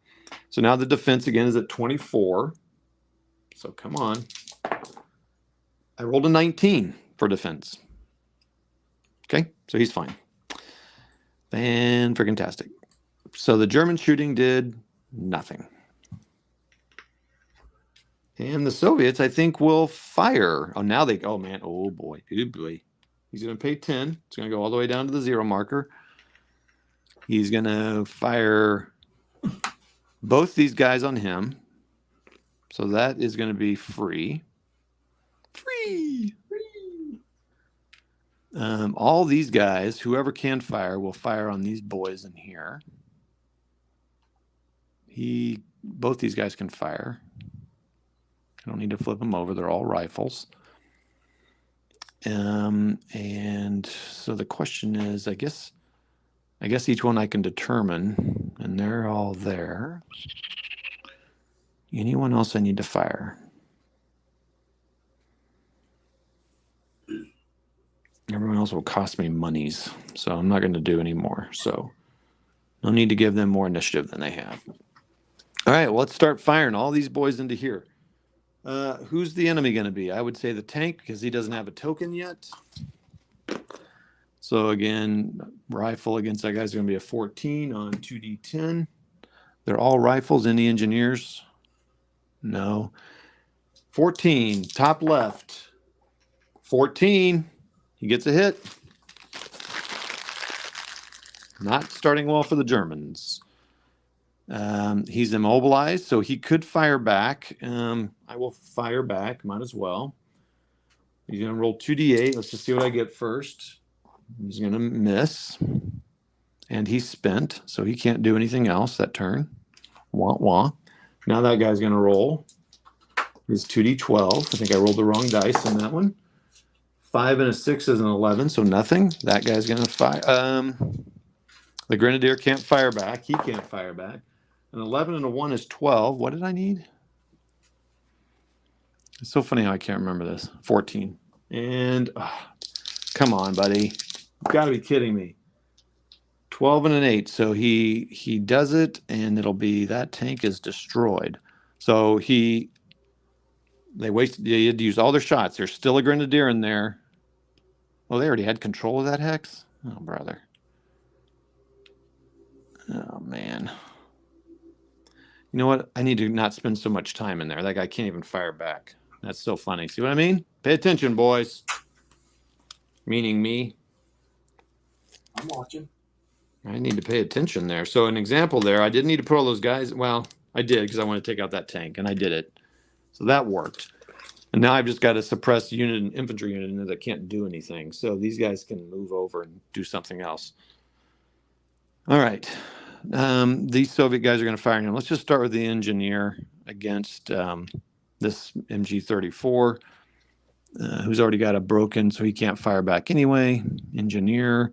So now the defense again is at 24. So come on. I rolled a 19 for defense. Okay, so he's fine. Fan-friggin-tastic. So the German shooting did nothing. And the Soviets, I think, will fire. Oh, now they, oh man, oh boy, good boy. He's going to pay 10. It's going to go all the way down to the 0 marker. He's going to fire both these guys on him. So that is going to be free. Free. All these guys, whoever can fire, will fire on these boys in here. Both these guys can fire. I don't need to flip them over. They're all rifles. And so the question is, I guess each one I can determine, and they're all there. Anyone else I need to fire? Everyone else will cost me monies, so I'm not going to do any more. So no need to give them more initiative than they have. All right, well, let's start firing all these boys into here. Who's the enemy going to be? I would say the tank, because he doesn't have a token yet. So again, rifle against that guy's going to be a 14 on 2d10. They're all rifles. Any engineers? No. 14, top left. 14. He gets a hit. Not starting well for the Germans. He's immobilized, so he could fire back. I will fire back. Might as well. He's going to roll 2d8. Let's just see what I get first. He's going to miss. And he's spent, so he can't do anything else that turn. Wah, wah. Now that guy's going to roll. He's 2d12. I think I rolled the wrong dice on that one. 5 and a 6 is an 11, so nothing. That guy's going to fire. The Grenadier can't fire back. He can't fire back. An 11 and a 1 is 12. What did I need? It's so funny how I can't remember this. 14. And come on, buddy. You've got to be kidding me. 12 and an 8. So he does it, and it'll be that tank is destroyed. So they wasted. They had to use all their shots. There's still a Grenadier in there. Well, they already had control of that hex. Oh, brother. Oh man. You know what? I need to not spend so much time in there. That guy can't even fire back. That's so funny. See what I mean? Pay attention, boys. Meaning me. I'm watching. I need to pay attention there. So an example there, I didn't need to put all those guys. Well, I did because I want to take out that tank, and I did it. So that worked. And now I've just got a suppressed unit, an infantry unit in there that can't do anything. So these guys can move over and do something else. All right. These Soviet guys are going to fire him. Let's just start with the engineer against this MG34, who's already got a broken, so he can't fire back anyway. Engineer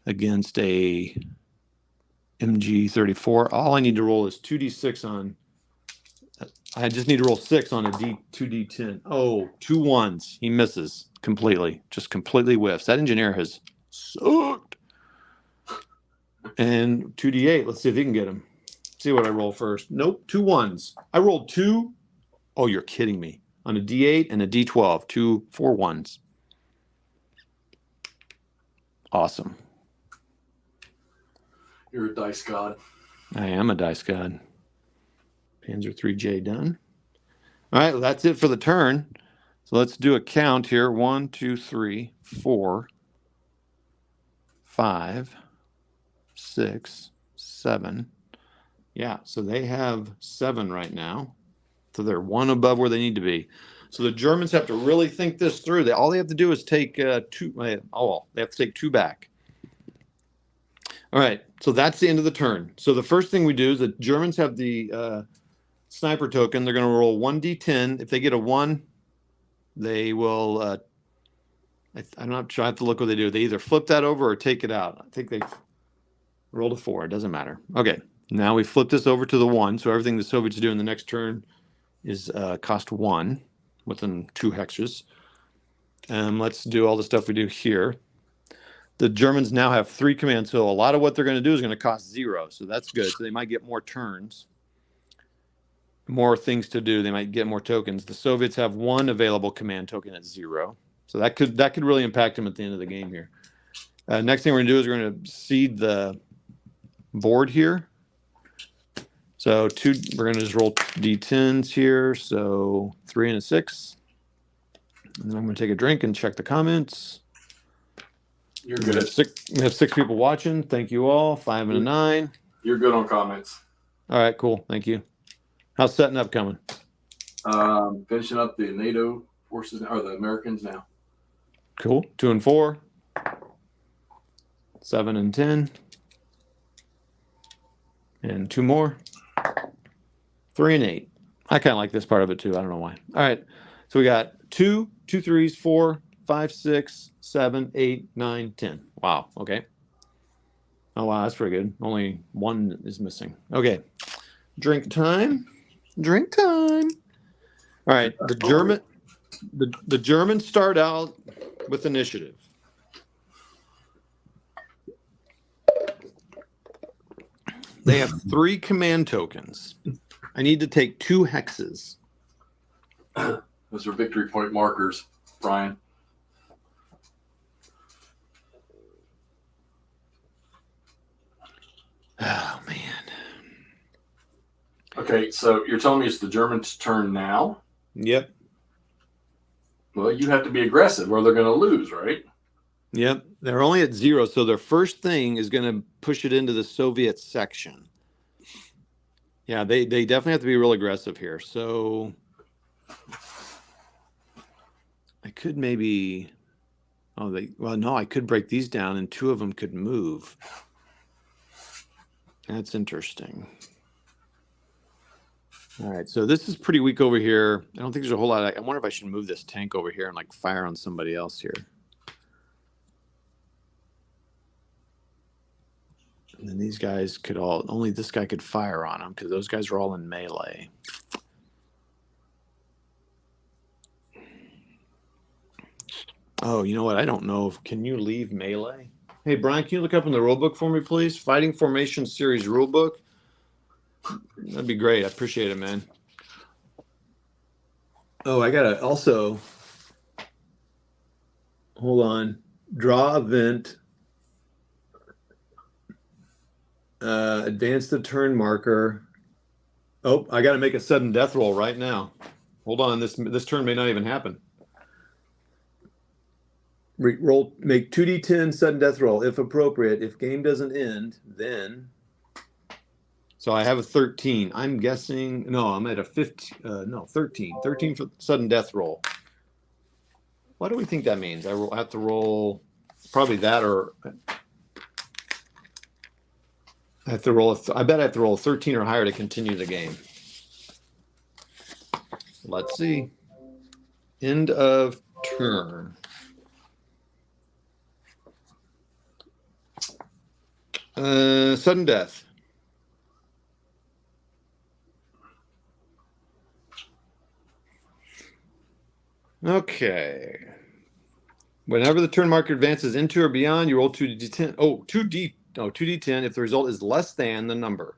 against a MG34. All I need to roll is 2d6 on. I just need to roll 6 on a 2d10. Oh, 2 1s. He misses completely. Just completely whiffs. That engineer has sucked. And 2d8. Let's see if he can get him. See what I roll first. Nope, 2 1s. I rolled 2. Oh, you're kidding me. On a d8 and a d12. 2 4 1s. Awesome. You're a dice god. I am a dice god. Panzer 3J done. All right, well, that's it for the turn. So let's do a count here. 1, 2, 3, 4, 5, 6, 7. Yeah, so they have 7 right now. So they're 1 above where they need to be. So the Germans have to really think this through. All they have to do is take 2. They have to take 2 back. All right, so that's the end of the turn. So the first thing we do is the Germans have the sniper token. They're going to roll 1d10. If they get a 1, they will. I'm not sure. I have to look what they do. They either flip that over or take it out. I think they rolled a 4. It doesn't matter. Okay, now we flip this over to the 1. So everything the Soviets do in the next turn is cost 1 within 2 hexes. Let's do all the stuff we do here. The Germans now have 3 commands, so a lot of what they're going to do is going to cost 0. So that's good. So they might get more turns, more things to do. They might get more tokens. The Soviets have 1 available command token at 0. So that could really impact them at the end of the game here. Next thing we're going to do is we're going to seed the board here. So we're going to just roll d10s here. So 3 and a 6. And then I'm going to take a drink and check the comments. You're We have good. we have 6 people watching. Thank you all. 5 and a 9. You're good on comments. All right, cool. Thank you. How's setting up coming? Finishing up the NATO forces or the Americans now. Cool. 2 and 4. 7 and 10. And 2 more. 3 and 8. I kind of like this part of it too. I don't know why. All right. So we got 2 3s, 4, 5, 6, 7, 8, 9, 10. Wow. Okay. Oh, wow. That's pretty good. Only 1 is missing. Okay. Drink time. Drink time. All right. The Germans start out with initiative. They have 3 command tokens. I need to take 2 hexes. Those are victory point markers, Brian. Oh, man. Okay, so you're telling me it's the Germans' turn now? Yep. Well, you have to be aggressive or they're going to lose, right? Yep. They're only at 0, so their first thing is going to push it into the Soviet section. Yeah, they definitely have to be real aggressive here. So I could maybe... no, I could break these down and 2 of them could move. That's interesting. All right, so this is pretty weak over here. I don't think there's a whole lot. I wonder if I should move this tank over here and like fire on somebody else here. And then these guys could only this guy could fire on them because those guys are all in melee. Oh, you know what? I don't know. Can you leave melee? Hey, Brian, can you look up in the rulebook for me, please? Fighting Formation Series rulebook. That'd be great. I appreciate it, man. Oh, I gotta also hold on. Draw event. Advance the turn marker. Oh, I gotta make a sudden death roll right now. Hold on. This turn may not even happen. Roll. Make 2d10 sudden death roll if appropriate. If game doesn't end, then. So I have a 13. I'm guessing, no, I'm at a 15, 13. 13 for sudden death roll. What do we think that means? I have to roll probably that, or I have to roll, I bet I have to roll a 13 or higher to continue the game. Let's see. End of turn. Sudden death. Okay. Whenever the turn marker advances into or beyond, you roll 2d10. 2d10 if the result is less than the number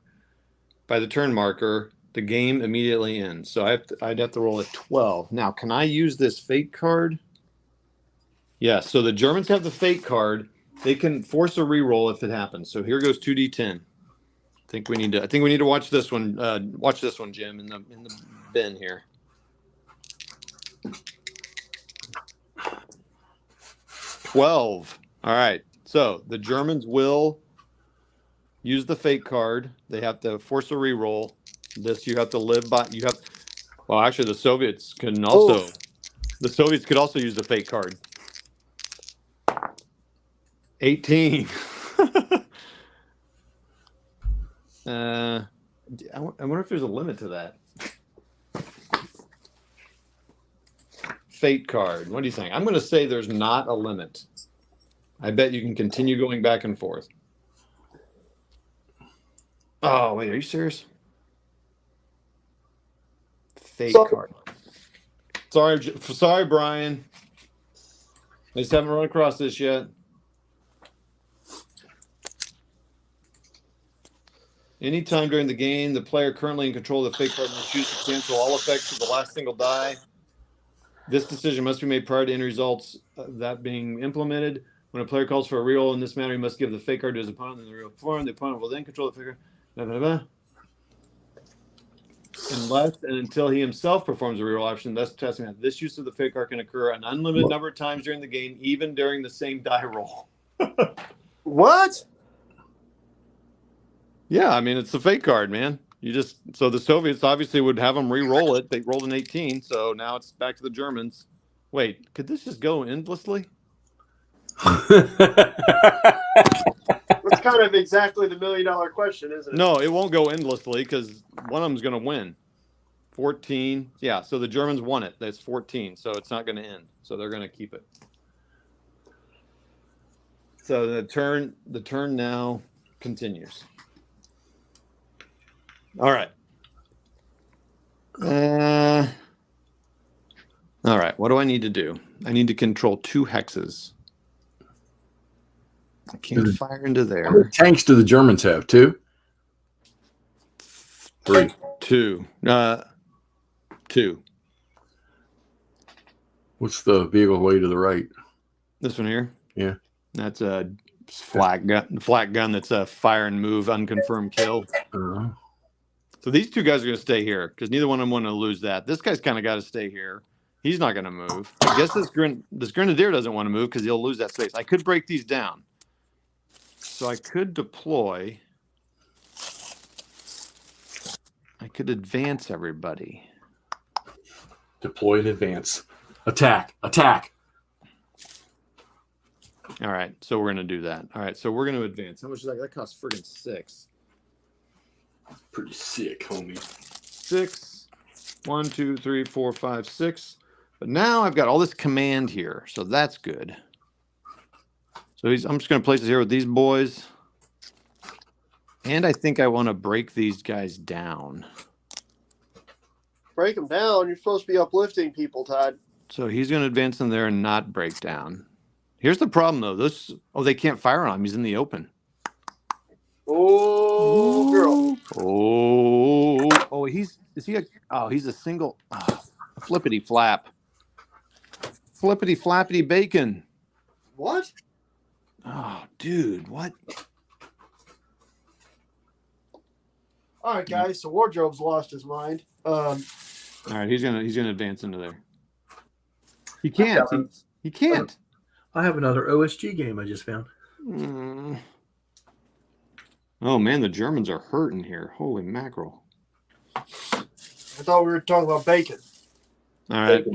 by the turn marker, the game immediately ends. So I'd have to roll a 12. Now, can I use this fate card? Yes. So the Germans have the fate card. They can force a reroll if it happens. So here goes 2d10. I think we need to watch this one. Watch this one, Jim, in the bin here. 12. All right. So the Germans will use the fake card. They have to force a reroll. This you have to live by. You have. Well, actually, the Soviets can also. Oof. The Soviets could also use the fake card. 18. I wonder if there's a limit to that. Fate card. What do you think? I'm going to say there's not a limit. I bet you can continue going back and forth. Oh, wait, are you serious? Fate So- card. Sorry, Brian. I just haven't run across this yet. Anytime during the game, the player currently in control of the fake card must choose to cancel all effects of the last single die. This decision must be made prior to any results of that being implemented. When a player calls for a reroll in this manner, he must give the fake card to his opponent in the real form. The opponent will then control the fake card. Blah, blah, blah. Unless and until he himself performs a reroll option, thus testing that this use of the fake card can occur an unlimited number of times during the game, even during the same die roll. What? Yeah, I mean, it's the fake card, man. So the Soviets obviously would have them re-roll it. They rolled an 18, so now it's back to the Germans. Wait, could this just go endlessly? That's kind of exactly the $1 million question, isn't it? No, it won't go endlessly because one of them's going to win. 14. Yeah, so the Germans won it. That's 14, so it's not going to end. So they're going to keep it. So the turn now continues. All right. All right. What do I need to do? I need to control 2 hexes. I can't fire into How many there. tanks do the Germans have? 2? 3. 2. 2. What's the vehicle way to the right? This one here. Yeah. That's a flak gun. That's a fire and move unconfirmed kill. So these 2 guys are going to stay here because neither one of them want to lose that. This guy's kind of got to stay here. He's not going to move. I guess this grenadier doesn't want to move because he'll lose that space. I could break these down. So I could deploy. I could advance everybody. Deploy in advance. Attack. Attack. All right. So we're going to do that. All right. So we're going to advance. How much is that? That costs friggin' 6. Pretty sick, homie. 6. 1, 2, 3, 4, 5, 6. But now I've got all this command here, so that's good. So I'm just going to place it here with these boys. And I think I want to break these guys down. Break them down. You're supposed to be uplifting people, Todd. So he's going to advance in there and not break down. Here's the problem, though. They can't fire on him. He's in the open. Oh, girl. He's a single flippity flap. Flippity flappity bacon. What? Oh, dude, what? All right, guys. So Wardrobe's lost his mind. All right, he's gonna advance into there. He can't. He can't. I have another OSG game I just found. Oh man, the Germans are hurting here. Holy mackerel! I thought we were talking about bacon. All right,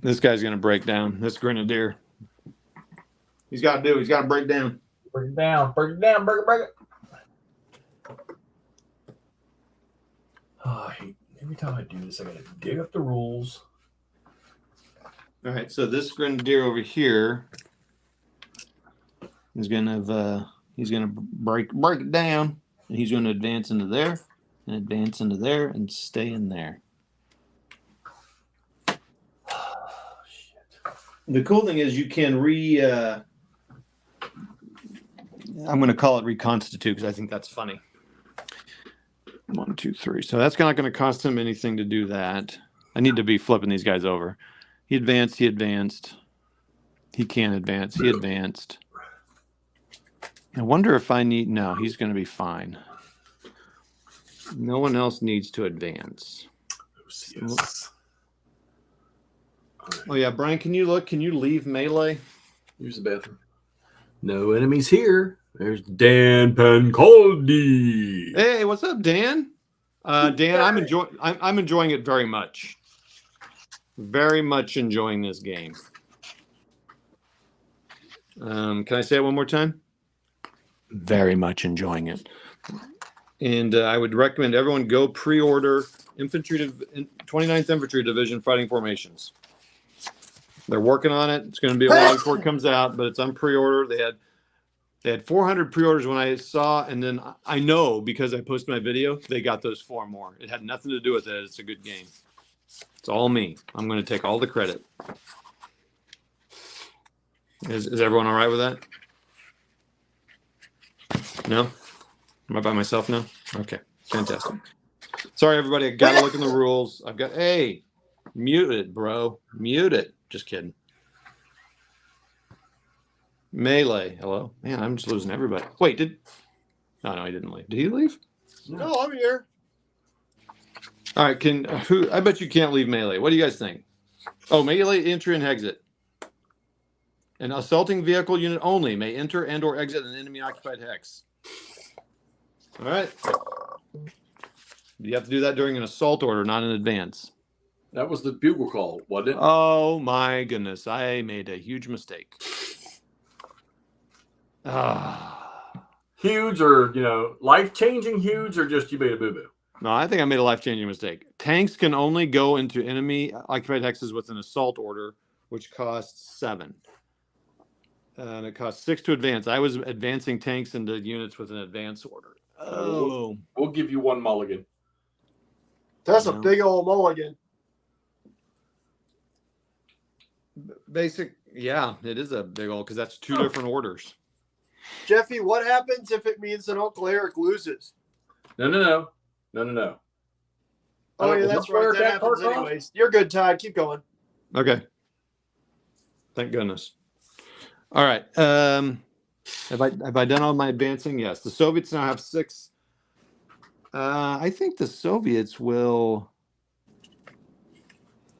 this guy's gonna break down. This grenadier. He's got to break down. Break it down. Break it down. Break it. Oh, I hate every time I do this, I gotta dig up the rules. All right, so this grenadier over here is gonna break it down, and he's gonna advance into there, and advance into there, and stay in there. Oh, shit. The cool thing is you can I'm gonna call it reconstitute because I think that's funny. 1, 2, 3. So that's not going to cost him anything to do that. I need to be flipping these guys over. He advanced. He can't advance. He advanced. I wonder if I need... No, he's going to be fine. No one else needs to advance. Yes. Oh, yeah. Brian, can you look? Can you leave melee? Use the bathroom. No enemies here. There's Dan Pancaldi. Hey, what's up, Dan? Dan, I'm enjoying it very much. Very much enjoying this game. Can I say it one more time? Very much enjoying it. And I would recommend everyone go pre-order 29th Infantry Division Fighting Formations. They're working on it. It's going to be a while before it comes out, but it's on pre-order. They had 400 pre-orders when I saw, and then I know because I posted my video, they got those 4 more. It had nothing to do with it. It's a good game. It's all me. I'm going to take all the credit. Is everyone all right with that? No? Am I by myself now? Okay, fantastic. Sorry, everybody. I got to look in the rules. Hey, mute it, bro. Mute it. Just kidding. Melee. Hello. Man, I'm just losing everybody. Wait, no, he didn't leave. Did he leave? No, I'm here. All right, I bet you can't leave melee. What do you guys think? Oh, melee entry and exit. An assaulting vehicle unit only may enter and or exit an enemy occupied hex. All right. You have to do that during an assault order, not in advance. That was the bugle call, wasn't it? Oh my goodness, I made a huge mistake. Huge or, life-changing huge or just you made a boo-boo? No, I think I made a life-changing mistake. Tanks can only go into enemy occupied hexes with an assault order, which costs 7. And it costs 6 to advance. I was advancing tanks into units with an advance order. Oh. We'll give you 1 mulligan. That's a big old mulligan. Yeah, it is a big old, because that's 2 different orders. Jeffy, what happens if it means that Uncle Eric loses? No. Oh, yeah, that's right. That happens anyways. You're good, Todd. Keep going. Okay. Thank goodness. All right. Have I done all my advancing? Yes. The Soviets now have 6. I think the Soviets will.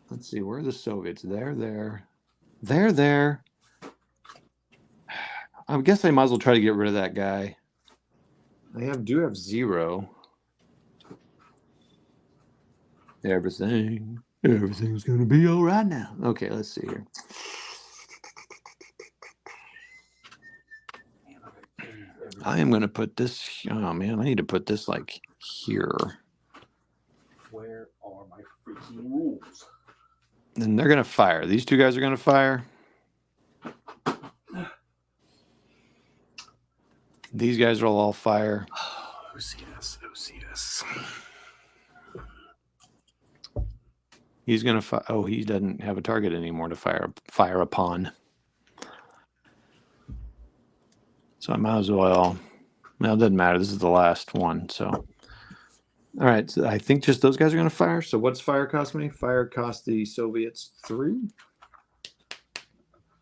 Let's see. Where are the Soviets? They're there. They're there. I guess I might as well try to get rid of that guy. I do have 0. Everything's gonna be all right now. Okay, let's see here. I am gonna put this. Oh man, I need to put this like here. Where are my freaking rules? And they're gonna fire. These 2 guys are gonna fire. These guys will all fire. OCS. He's gonna fire. Oh, he doesn't have a target anymore to fire upon. So I might as well. Well, it doesn't matter. This is the last one. So, all right. So I think just those guys are going to fire. So what's fire cost me? Fire cost the Soviets 3.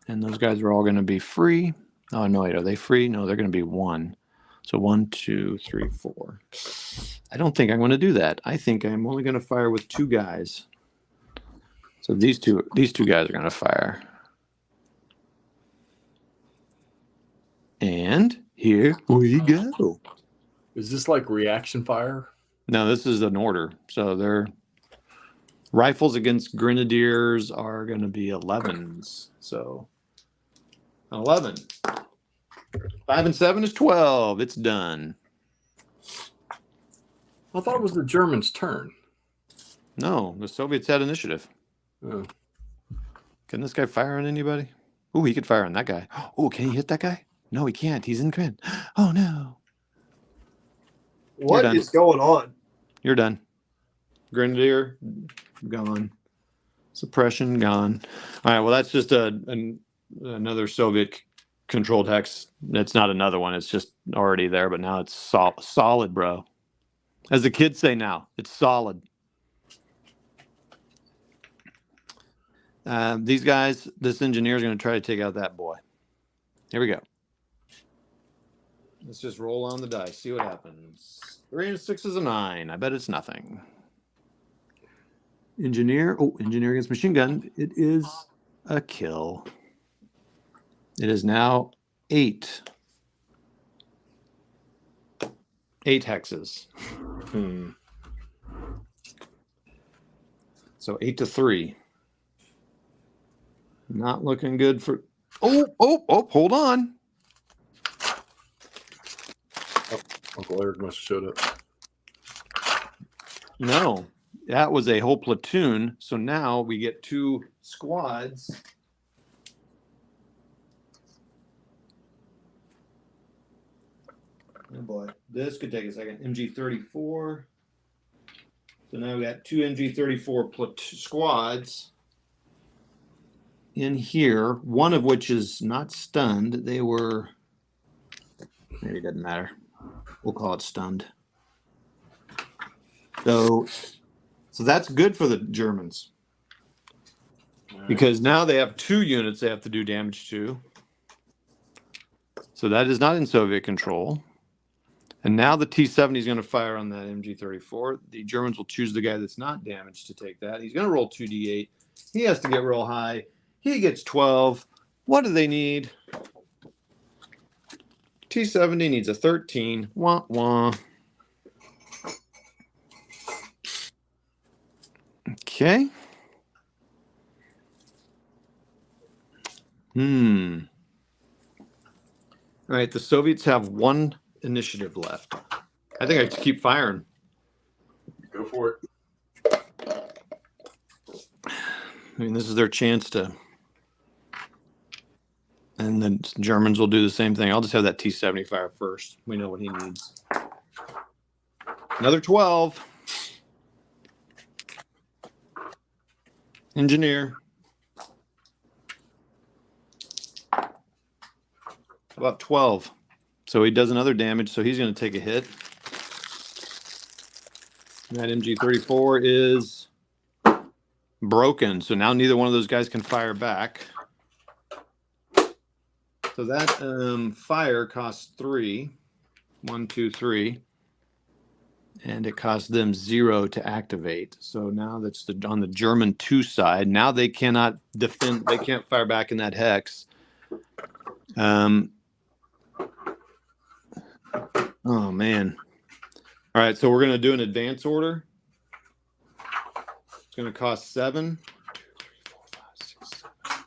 And those guys are all going to be free. Oh, no, wait. Are they free? No, they're going to be 1. So 1, 2, 3, 4. I don't think I'm going to do that. I think I'm only going to fire with 2 guys. So these two guys are going to fire. And here we go. Is this like reaction fire? No, this is an order. So their rifles against grenadiers are going to be 11s. So 11. 5 and 7 is 12. It's done. I thought it was the Germans' turn. No, the Soviets had initiative. Oh. Can this guy fire on anybody? Oh, he could fire on that guy. Oh, can he hit that guy? No, he can't. He's in command. Oh, no. What is going on? You're done. Grenadier, gone. Suppression, gone. All right, well, that's just another Soviet-controlled hex. It's not another one. It's just already there, but now it's solid, bro. As the kids say now, it's solid. These guys, this engineer is going to try to take out that boy. Here we go. Let's just roll on the dice, see what happens. 3 and 6 is a 9. I bet it's nothing. Engineer. Oh, engineer against machine gun. It is a kill. It is now 8. 8 hexes. Hmm. So 8-3. Not looking good for. Oh! Hold on. Uncle Eric must have showed up. No, that was a whole platoon. So now we get 2 squads. Oh boy, this could take a second. MG34. So now we got 2 MG34 squads in here, one of which is not stunned. They were, maybe it doesn't matter. We'll call it stunned. So that's good for the Germans because now they have 2 units they have to do damage to. So that is not in Soviet control. And now the T-70 is going to fire on that MG34. The Germans will choose the guy that's not damaged to take that. He's going to roll 2d8. He has to get real high. He gets 12. What do they need? T-70 needs a 13. Wah, wah. Okay. All right, the Soviets have 1 initiative left. I think I have to keep firing. Go for it. I mean, this is their chance to. And the Germans will do the same thing. I'll just have that T-70 fire first. We know what he needs. Another 12. Engineer. About 12. So he does another damage, so he's going to take a hit. That MG34 is broken, so now neither one of those guys can fire back. So that fire costs 3. 1, 2, 3. And it costs them 0 to activate. So now that's on the German 2 side. Now they cannot defend. They can't fire back in that hex. Oh, man. All right, so we're going to do an advance order. It's going to cost 7. 2, 3, 4, 5, 6, 7.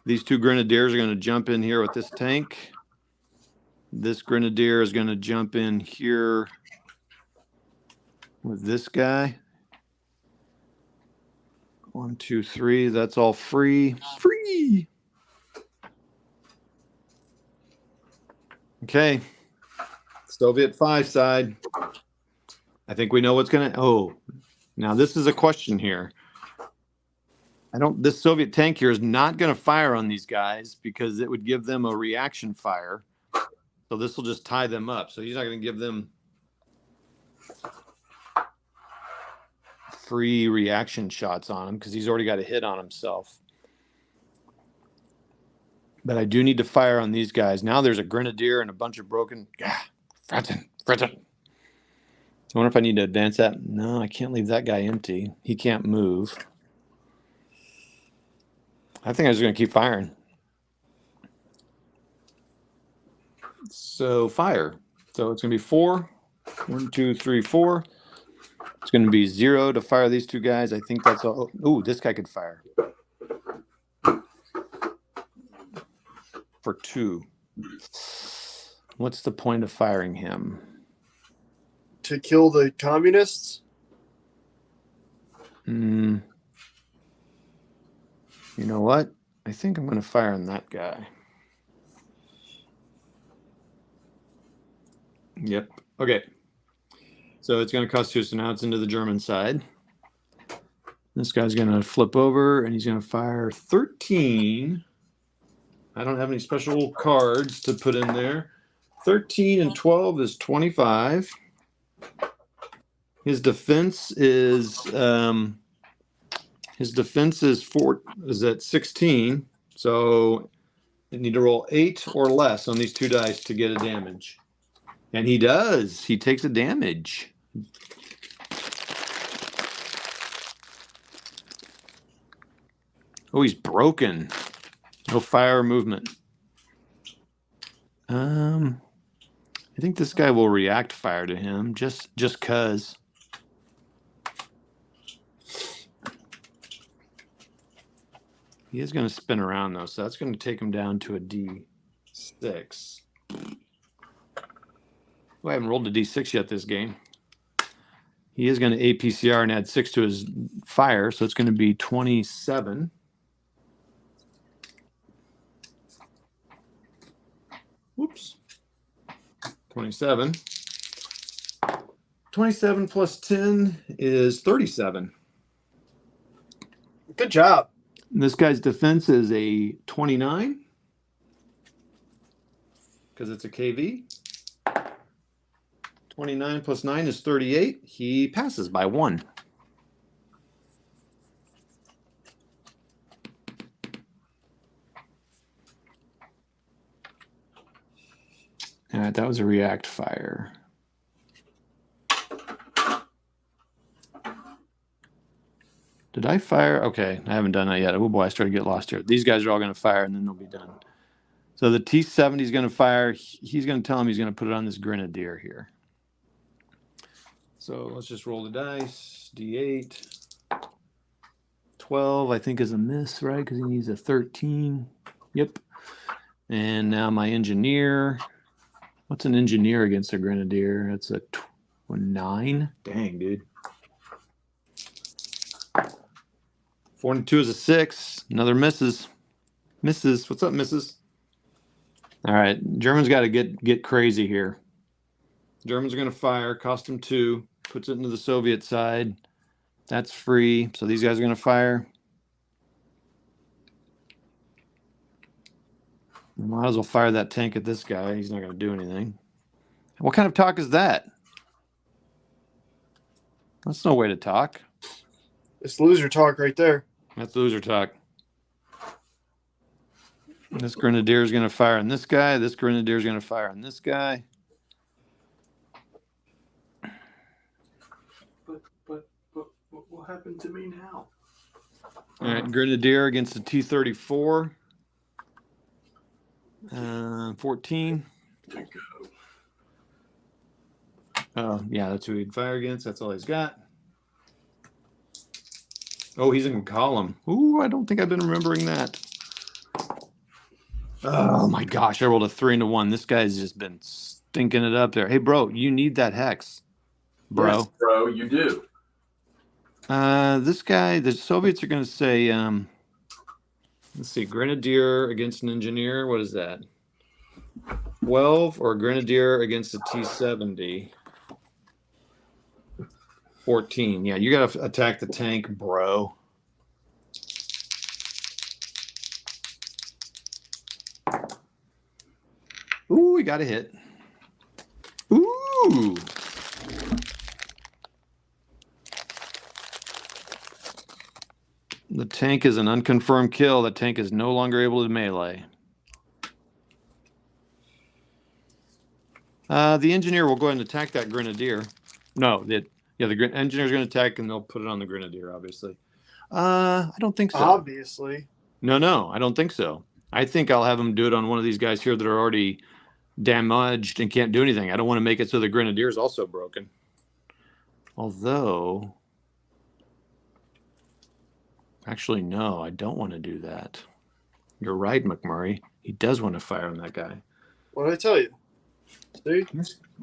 These 2 grenadiers are going to jump in here with this tank. This grenadier is going to jump in here with this guy. 1, 2, 3. That's all free. Free. Okay. Soviet 5 side. I think we know what's going to. Oh, now this is a question here. This Soviet tank here is not going to fire on these guys because it would give them a reaction fire. So this will just tie them up. So he's not going to give them free reaction shots on him because he's already got a hit on himself. But I do need to fire on these guys. Now there's a grenadier and a bunch of broken. Fretton. I wonder if I need to advance that. No, I can't leave that guy empty. He can't move. I think I'm just going to keep firing. So fire. So it's going to be 4. 1, 2, 3, 4. It's going to be 0 to fire these 2 guys. I think that's all. Ooh, this guy could fire. For 2. What's the point of firing him? To kill the communists? You know what? I think I'm going to fire on that guy. Yep. Okay. So it's going to cost 2. So now it's into the German side. This guy's going to flip over and he's going to fire 13. I don't have any special cards to put in there. 13 and 12 is 25. His defense is 4 is at 16. So you need to roll 8 or less on these 2 dice to get a damage. And he does. He takes a damage. Oh, he's broken. No fire or movement. And I think this guy will react fire to him just cause. He is going to spin around though, so that's going to take him down to a D6. Well, I haven't rolled a D6 yet this game. He is going to APCR and add 6 to his fire, so it's going to be 27. Whoops. 27. 27 plus 10 is 37. Good job. This guy's defense is a 29 because it's a KV. 29 plus 9 is 38. He passes by 1. All right, that was a react fire. Did I fire? Okay, I haven't done that yet. Oh boy, I started to get lost here. These guys are all going to fire and then they'll be done. So the T70 is going to fire. He's going to tell him he's going to put it on this Grenadier here. So let's just roll the dice. D8. 12, I think, is a miss, right? Because he needs a 13. Yep. And now my engineer. What's an engineer against a Grenadier? That's a 9. Dang, dude. 4 and 2 is a 6. Another misses. Misses. What's up, misses? All right. German's got to get crazy here. Germans are going to fire. Cost him 2. Puts it into the Soviet side. That's free. So these guys are going to fire. Might as well fire that tank at this guy. He's not going to do anything. What kind of talk is that? That's no way to talk. It's loser talk right there. That's loser talk. This Grenadier is going to fire on this guy. This Grenadier is going to fire on this guy. But what happened to me now? All right, Grenadier against the T-34. 14. Oh, yeah, that's who he'd fire against. That's all he's got. Oh, he's in column. Ooh, I don't think I've been remembering that. Oh, my gosh. I rolled a 3 and a 1. This guy's just been stinking it up there. Hey, bro, you need that hex. Bro. Yes, bro, you do. This guy, the Soviets are going to say, let's see, Grenadier against an engineer. What is that? 12 or Grenadier against a T-70? 14. Yeah, you got to attack the tank, bro. Ooh, we got a hit. Ooh. The tank is an unconfirmed kill. The tank is no longer able to melee. The engineer will go ahead and attack that Grenadier. No, the engineer's going to attack, and they'll put it on the Grenadier, obviously. I don't think so. Obviously. No, I don't think so. I think I'll have them do it on one of these guys here that are already damaged and can't do anything. I don't want to make it so the Grenadier is also broken. Although, actually, no, I don't want to do that. You're right, McMurray. He does want to fire on that guy. What did I tell you? See?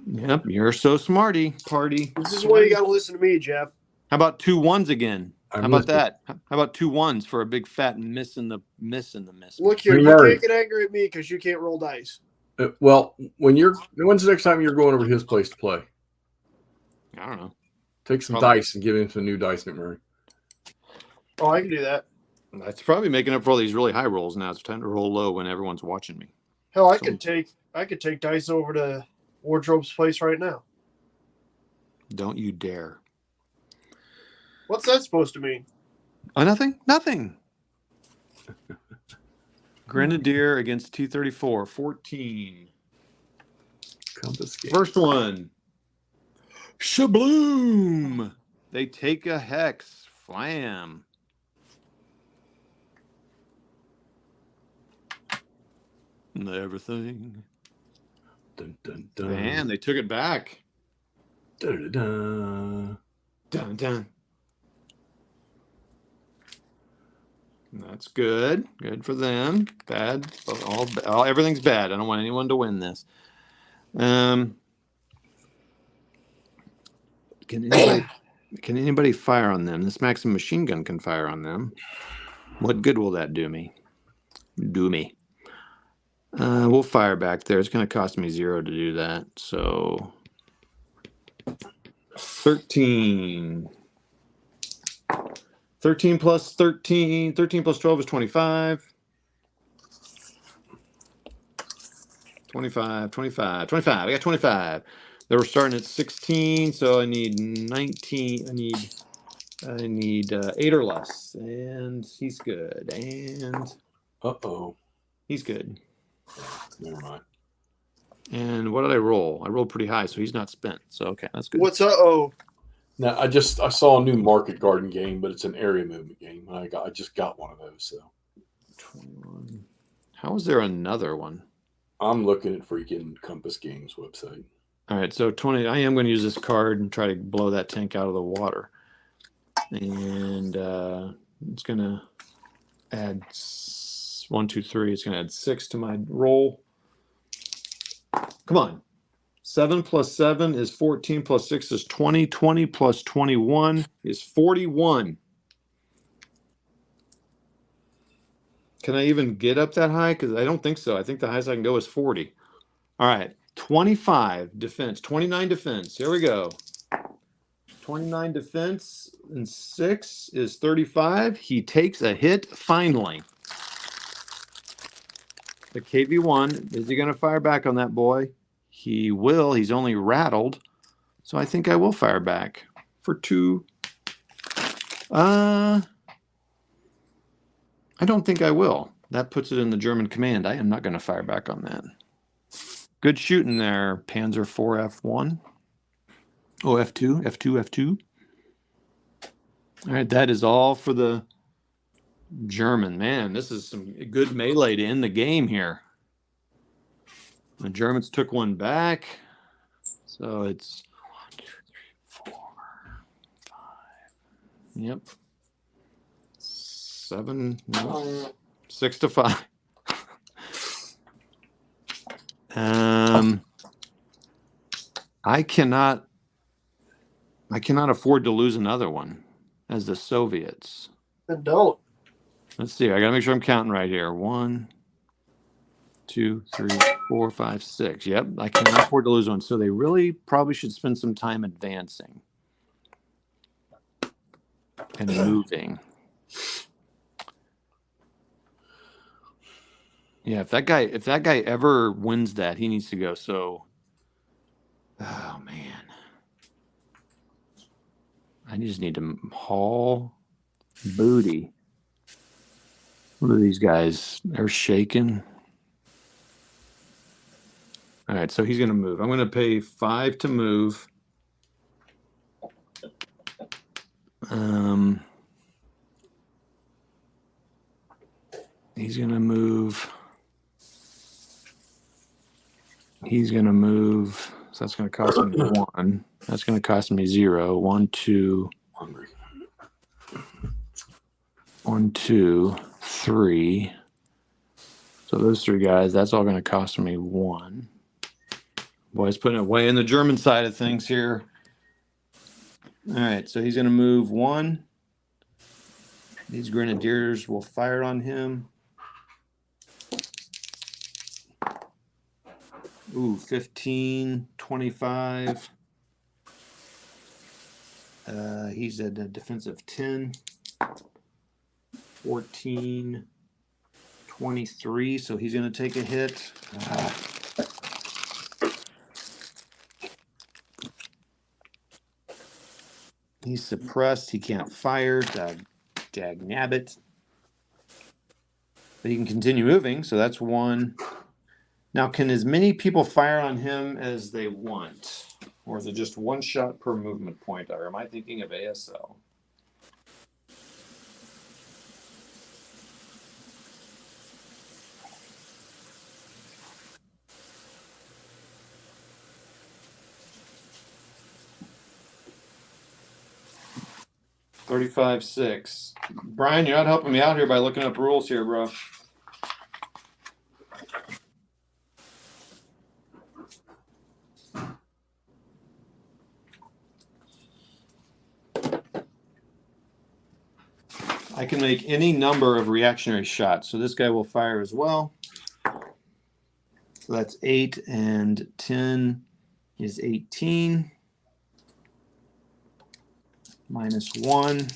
Yep, you're so smarty, party. This is why you got to listen to me, Jeff. How about 2 1s again? I'm How about listening. that? How about 2 1s for a big fat miss in the miss? Look here, you Murray. can't get angry at me because you can't roll dice. Well, when's the next time you're going over to his place to play? I don't know. Take some Probably. dice and give him some new dice, McMurray. Oh, I can do that. That's probably making up for all these really high rolls now. It's time to roll low when everyone's watching me. Hell, I So- could take dice over to Wardrobe's place right now. Don't you dare. What's that supposed to mean? Oh, nothing? Nothing. Grenadier against T-34, 14. Compass game. First one. Shabloom. They take a hex. Flam. And everything Dun, dun, dun. Man, they took it back. Dun, dun, dun. Dun, dun. That's good. Good for them. Bad. All everything's bad. I don't want anyone to win this. Can anybody fire on them? This Maxim machine gun can fire on them. What good will that do me? We'll fire back there. It's going to cost me 0 to do that. So 13. 13 plus 13. 13 plus 12 is 25. 25. I got 25. They were starting at 16, so I need 19. I need 8 or less, and he's good. And he's good. Never mind. And what did I roll? I rolled pretty high, so he's not spent. So okay, that's good. What's uh-oh? Now I saw a new Market Garden game, but it's an area movement game. I just got one of those, so 21. How is there another one? I'm looking at freaking Compass Games website. All right, so 20. I am going to use this card and try to blow that tank out of the water, and it's going to add 1, 2, 3. It's going to add 6 to my roll. Come on. 7 plus 7 is 14 plus 6 is 20. 20 plus 21 is 41. Can I even get up that high? Because I don't think so. I think the highest I can go is 40. All right. 25 defense. 29 defense. Here we go. 29 defense and 6 is 35. He takes a hit finally. The KV1, is he going to fire back on that boy? He will. He's only rattled. So I think I will fire back for 2. I don't think I will. That puts it in the German command. I am not going to fire back on that. Good shooting there, Panzer IV F1. Oh, F2, F2, F2. All right, that is all for the German. Man, this is some good melee to end the game here. The Germans took one back. So it's 1, 2, 3, 4, 5. Yep. 7, no, 6 to 5. I cannot afford to lose another one as the Soviets. Then don't. Let's see. I got to make sure I'm counting right here. 1, 2, 3, 4, 5, 6. Yep. I cannot afford to lose one. So they really probably should spend some time advancing and moving. Yeah, if that guy ever wins that, he needs to go. So, oh man, I just need to haul booty. Look at these guys; they're shaking. All right, so he's going to move. I'm going to pay 5 to move. He's going to move. He's going to move. So that's going to cost me 1. That's going to cost me 0. 1, 2. Hungry. 1, 2, 3. So those 3 guys, that's all going to cost me 1. Boy's putting it way in the German side of things here. All right, so he's going to move 1. These grenadiers will fire on him. Ooh, 15, 25. He's at a defensive 10. 14, 23. So he's going to take a hit. He's suppressed. He can't fire. Dag nabbit. But he can continue moving. So that's 1. Now, can as many people fire on him as they want? Or is it just 1 shot per movement point? Or am I thinking of ASL? 35-6. Brian, you're not helping me out here by looking up rules here, bro. I can make any number of reactionary shots. So this guy will fire as well. So that's 8 and 10 is 18. Minus 1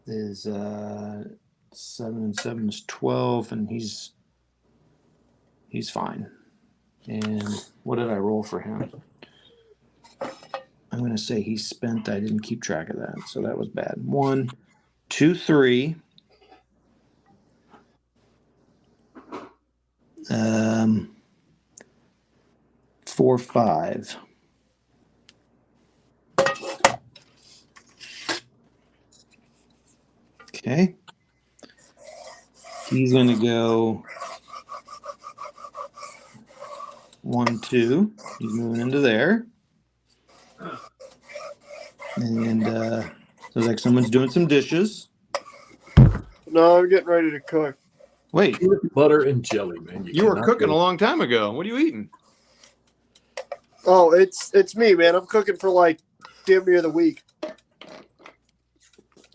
is 7 and 7 is 12, and he's fine. And what did I roll for him? I'm going to say he's spent. I didn't keep track of that, so that was bad. 1, 2, 3. 4, 5. Okay. He's going to go 1, 2. He's moving into there. And so it's like someone's doing some dishes. No, I'm getting ready to cook. Wait, Peanut butter and jelly, man. you were cannot cooking go- a long time ago. What are you eating? Oh, it's me, man. I'm cooking for like damn near the week.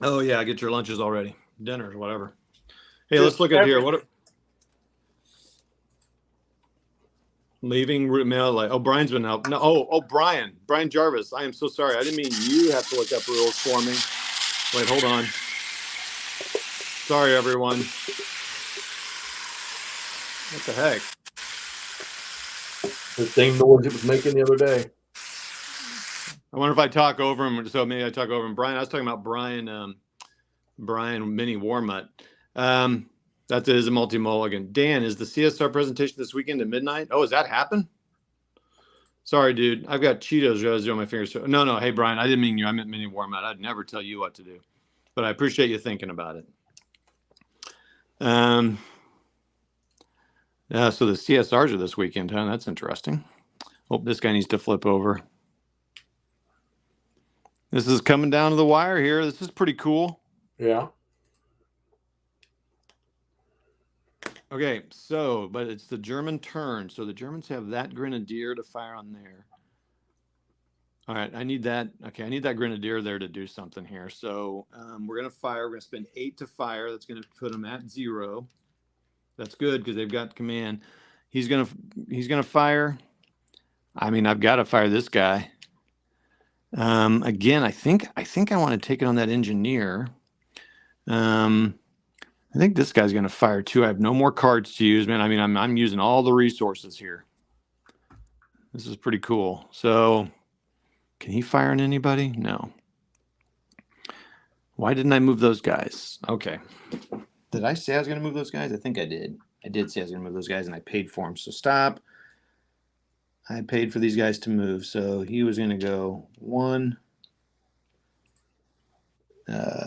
Oh yeah, I get your lunches already, dinners, whatever. Hey, let's look at here. What? Leaving root mail like Brian's been helping. No, Brian Jarvis. I am so sorry. I didn't mean you have to look up rules for me. Wait, hold on. Sorry, everyone. What the heck? The same noise it was making the other day. I wonder if I talk over him. So maybe I talk over him. Brian, I was talking about Brian Mini Warmutt. That is a multi-mulligan. Dan, is the CSR presentation this weekend at midnight? Oh, has that happened? Sorry, dude. I've got Cheetos residue on my fingers. No. Hey, Brian, I didn't mean you. I meant Mini Warmutt. I'd never tell you what to do. But I appreciate you thinking about it. Yeah, so the CSRs are this weekend, huh? That's interesting. Hope this guy needs to flip over. This is coming down to the wire here. This is pretty cool. Yeah. Okay, so, but it's the German turn. So the Germans have that grenadier to fire on there. All right, I need that. Okay, I need that grenadier there to do something here. So we're going to fire. We're going to spend 8 to fire. That's going to put them at 0. That's good because they've got command. He's going to fire. I mean, I've got to fire this guy. Again, I think I want to take it on that engineer. I think this guy's going to fire too. I have no more cards to use, man. I mean, I'm using all the resources here. This is pretty cool. So, can he fire on anybody? No. Why didn't I move those guys? Okay. Did I say I was going to move those guys? I think I did. I did say I was going to move those guys, and I paid for them. So stop. I paid for these guys to move. So he was going to go 1.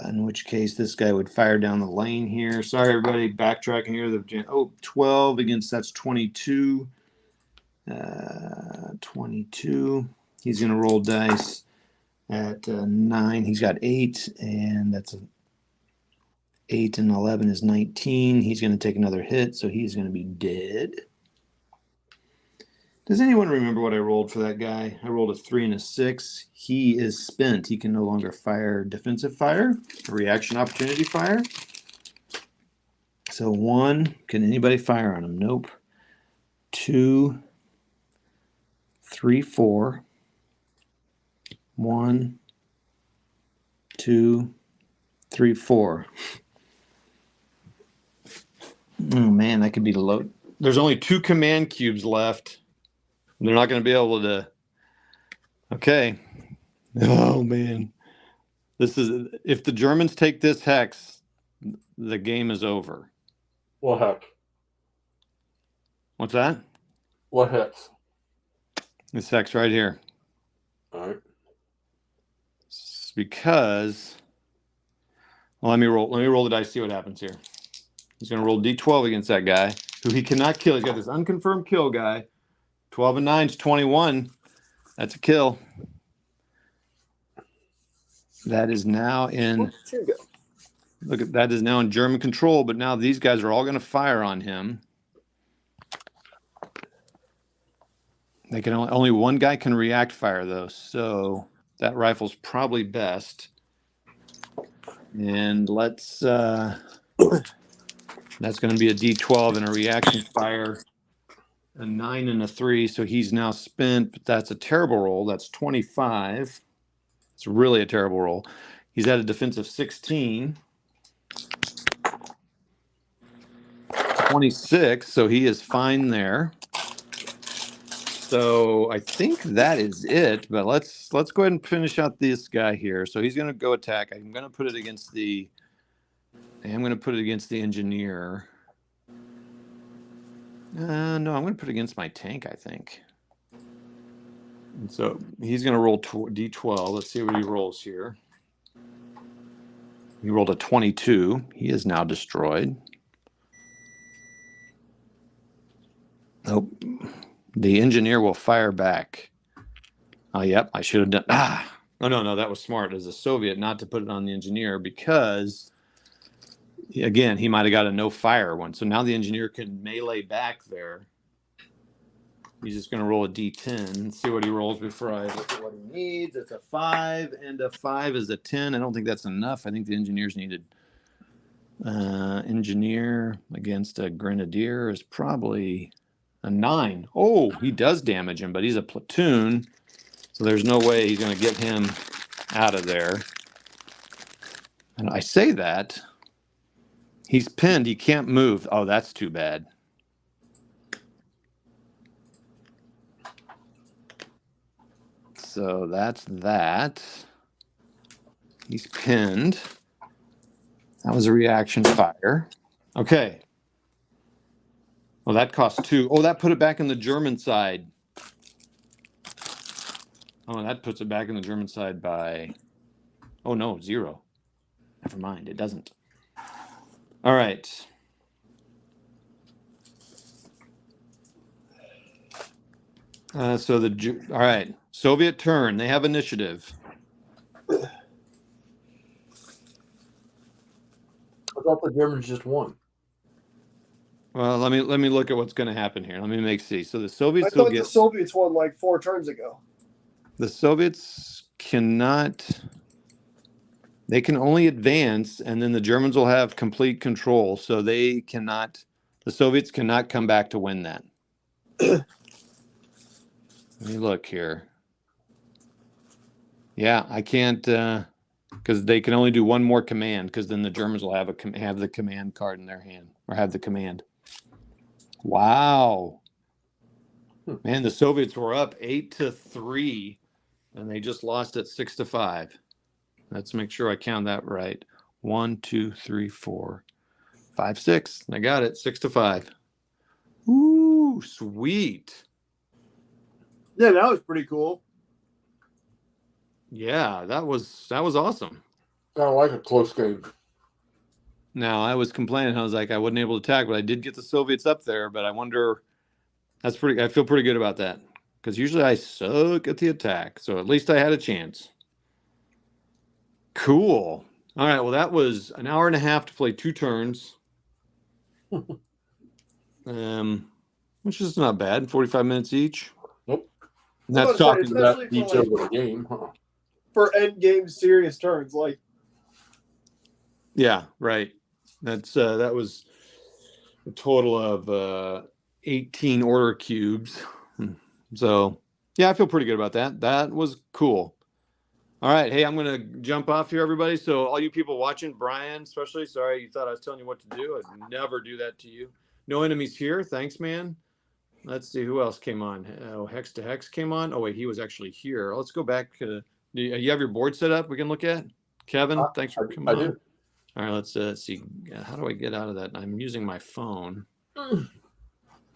In which case this guy would fire down the lane here. Sorry, everybody, backtracking here. 12 against, that's 22. 22. He's going to roll dice at 9. He's got 8, and that's 8 and 11 is 19. He's going to take another hit, so he's going to be dead. Does anyone remember what I rolled for that guy? I rolled a 3 and a 6. He is spent. He can no longer fire defensive fire, reaction opportunity fire. So 1, can anybody fire on him? Nope. 2, 3, 4. 1, 2, 3, 4. Oh man, that could be low. There's only 2 command cubes left. They're not going to be able to. Okay. Oh man, this is, if the Germans take this hex, the game is over. What heck? What's that? What hex? This hex right here. All right. It's because. Well, let me roll the dice. See what happens here. He's going to roll D12 against that guy who he cannot kill. He's got this unconfirmed kill guy. 12 and 9 is 21. That's a kill. That is now in. Here you go. Look at that is now in German control, but now these guys are all going to fire on him. They can only one guy can react fire though, so that rifle's probably best. And let's that's going to be a D12 and a reaction fire, a 9 and a 3. So he's now spent, but that's a terrible roll. That's 25. It's really a terrible roll. He's at a defensive 16. 26, so he is fine there. So I think that is it, but let's go ahead and finish out this guy here. So he's going to go attack. I'm going to put it against the engineer. No, I'm going to put it against my tank, I think. And so he's going to roll D12. Let's see what he rolls here. He rolled a 22. He is now destroyed. Nope. The engineer will fire back. Oh, yep. I should have done. Oh, no. That was smart as a Soviet not to put it on the engineer because, again, he might have got a no fire one. So now the engineer can melee back there. He's just going to roll a D10 and see what he rolls before I look at what he needs. It's a 5, and a 5 is a 10. I don't think that's enough. I think the engineers needed. Engineer against a grenadier is probably a 9. Oh, he does damage him, but he's a platoon, so there's no way he's going to get him out of there. And I say that. He's pinned. He can't move. Oh, that's too bad. So that's that. He's pinned. That was a reaction fire. Okay. Well, that cost 2. Oh, that put it back in the German side. Oh, that puts it back in the German side by, oh no, 0. Never mind, it doesn't. All right. All right, Soviet turn. They have initiative. I thought the Germans just won. Well, let me look at what's going to happen here. Let me see. So the I Soviets will thought the get. Soviets won like 4 turns ago. The Soviets cannot. They can only advance, and then the Germans will have complete control. So they cannot. The Soviets cannot come back to win that. Let me look here. Yeah, I can't because they can only do one more command because then the Germans will have the command card in their hand or have the command. Wow. Man, the Soviets were up 8-3 and they just lost it 6-5. Let's make sure I count that right. 1, 2, 3, 4, 5, 6. I got it. 6-5. Ooh, sweet. Yeah, that was pretty cool. Yeah, that was awesome. Kind of like a close game. Now, I was complaining. I was like, I wasn't able to attack, but I did get the Soviets up there. But I wonder, I feel pretty good about that because usually I suck at the attack. So at least I had a chance. Cool. All right. Well, that was an hour and a half to play 2 turns. Which is not bad. 45 minutes each. Nope. And that's Well, talking it's about especially Each for, over the game, huh? for end game serious turns. Like, yeah, right. That's that was a total of 18 order cubes. So yeah, I feel pretty good about that. That was cool. All right, hey, I'm gonna jump off here, everybody. So all you people watching, Brian especially, sorry you thought I was telling you what to do. I'd never do that to you. No enemies here. Thanks, man. Let's see who else came on. Oh, Hex to Hex came on. Oh wait, he was actually here. Let's go back. Do you have your board set up? We can look at. Kevin, thanks for coming on. do. All right, let's see. How do I get out of that? I'm using my phone. All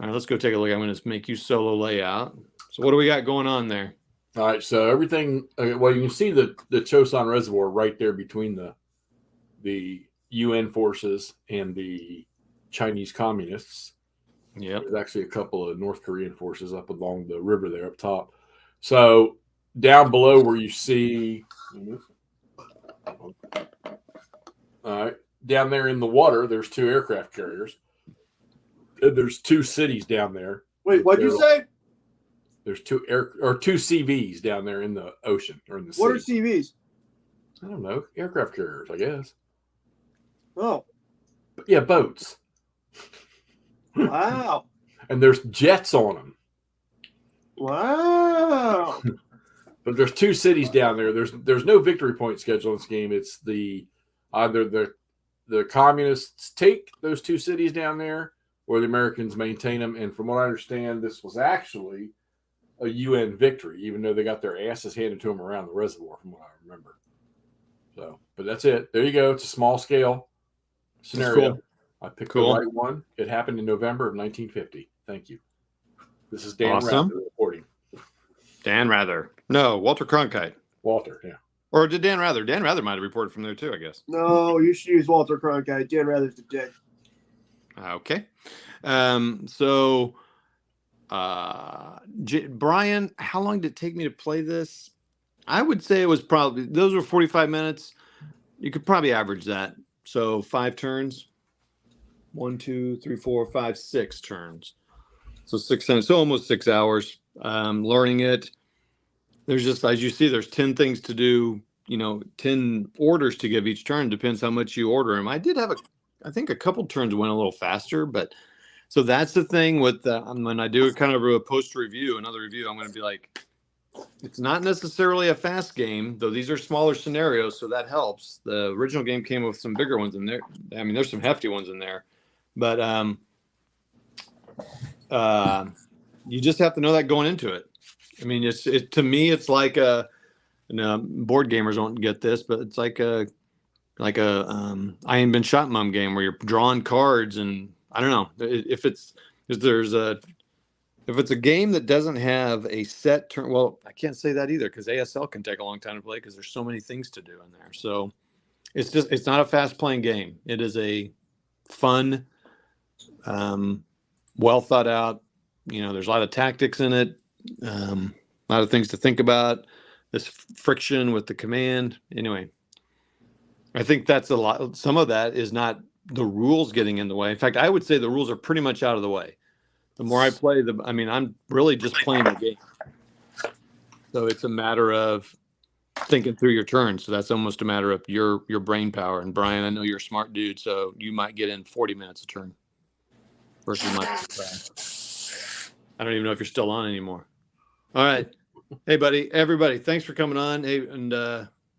right, let's go take a look. I'm going to make you solo layout. So what do we got going on there? All right, so everything. Well, you can see the Chosin Reservoir right there between the UN forces and the Chinese communists. Yep. There's actually a couple of North Korean forces up along the river there up top. So down below where you see All right. Down there in the water, there's 2 aircraft carriers. And there's 2 cities down there. Wait, what'd you say? There's 2 CVs down there in the ocean or in the sea. What are CVs? I don't know. Aircraft carriers, I guess. Oh, But yeah, boats. wow. And there's jets on them. Wow. But there's 2 cities down there. There's no victory point schedule in this game. It's either the communists take those 2 cities down there, or the Americans maintain them. And from what I understand, this was actually a UN victory, even though they got their asses handed to them around the reservoir, from what I remember. So, but that's it. There you go. It's a small scale scenario. Cool. I picked Cool. the right one. It happened in November of 1950. Thank you. This is Dan Awesome. Rather reporting. Dan Rather. No, Walter Cronkite. Walter, yeah. Or did Dan Rather? Dan Rather might have reported from there too, I guess. No, you should use Walter Cronkite. Dan Rather's the dick. Okay. So, Brian, how long did it take me to play this? I would say it was probably, those were 45 minutes. You could probably average that. So 5 turns. 1, 2, 3, 4, 5, 6 turns. So 6 times, so almost 6 hours. Learning it. There's just, as you see, there's 10 things to do, 10 orders to give each turn. Depends how much you order them. I did have I think a couple turns went a little faster, but so that's the thing with when I do kind of a post review, another review, I'm going to be like, it's not necessarily a fast game, though these are smaller scenarios, so that helps. The original game came with some bigger ones in there. I mean, there's some hefty ones in there, but you just have to know that going into it. I mean, to me, it's like board gamers don't get this, but it's like a I Ain't Been Shot Mom game where you're drawing cards, and I don't know if it's a game that doesn't have a set turn. Well, I can't say that either because ASL can take a long time to play because there's so many things to do in there. So it's not a fast playing game. It is a fun, well thought out. There's a lot of tactics in it, a lot of things to think about. This friction with the command. Anyway, I think that's a lot. Some of that is not the rules getting in the way. In fact, I would say the rules are pretty much out of the way. The more I play, I'm really just playing the game. So it's a matter of thinking through your turns. So that's almost a matter of your brain power. And Brian, I know you're a smart dude, so you might get in 40 minutes a turn versus my. I don't even know if you're still on anymore. All right. Hey, buddy, everybody, thanks for coming on. Hey, and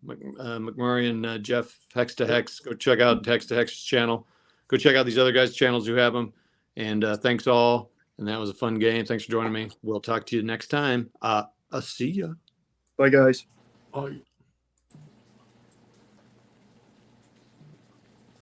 McMurray and Jeff, Hex to Hex, go check out Hex to Hex's channel. Go check out these other guys' channels who have them. And thanks all. And that was a fun game. Thanks for joining me. We'll talk to you next time. I'll see ya. Bye, guys. Oh,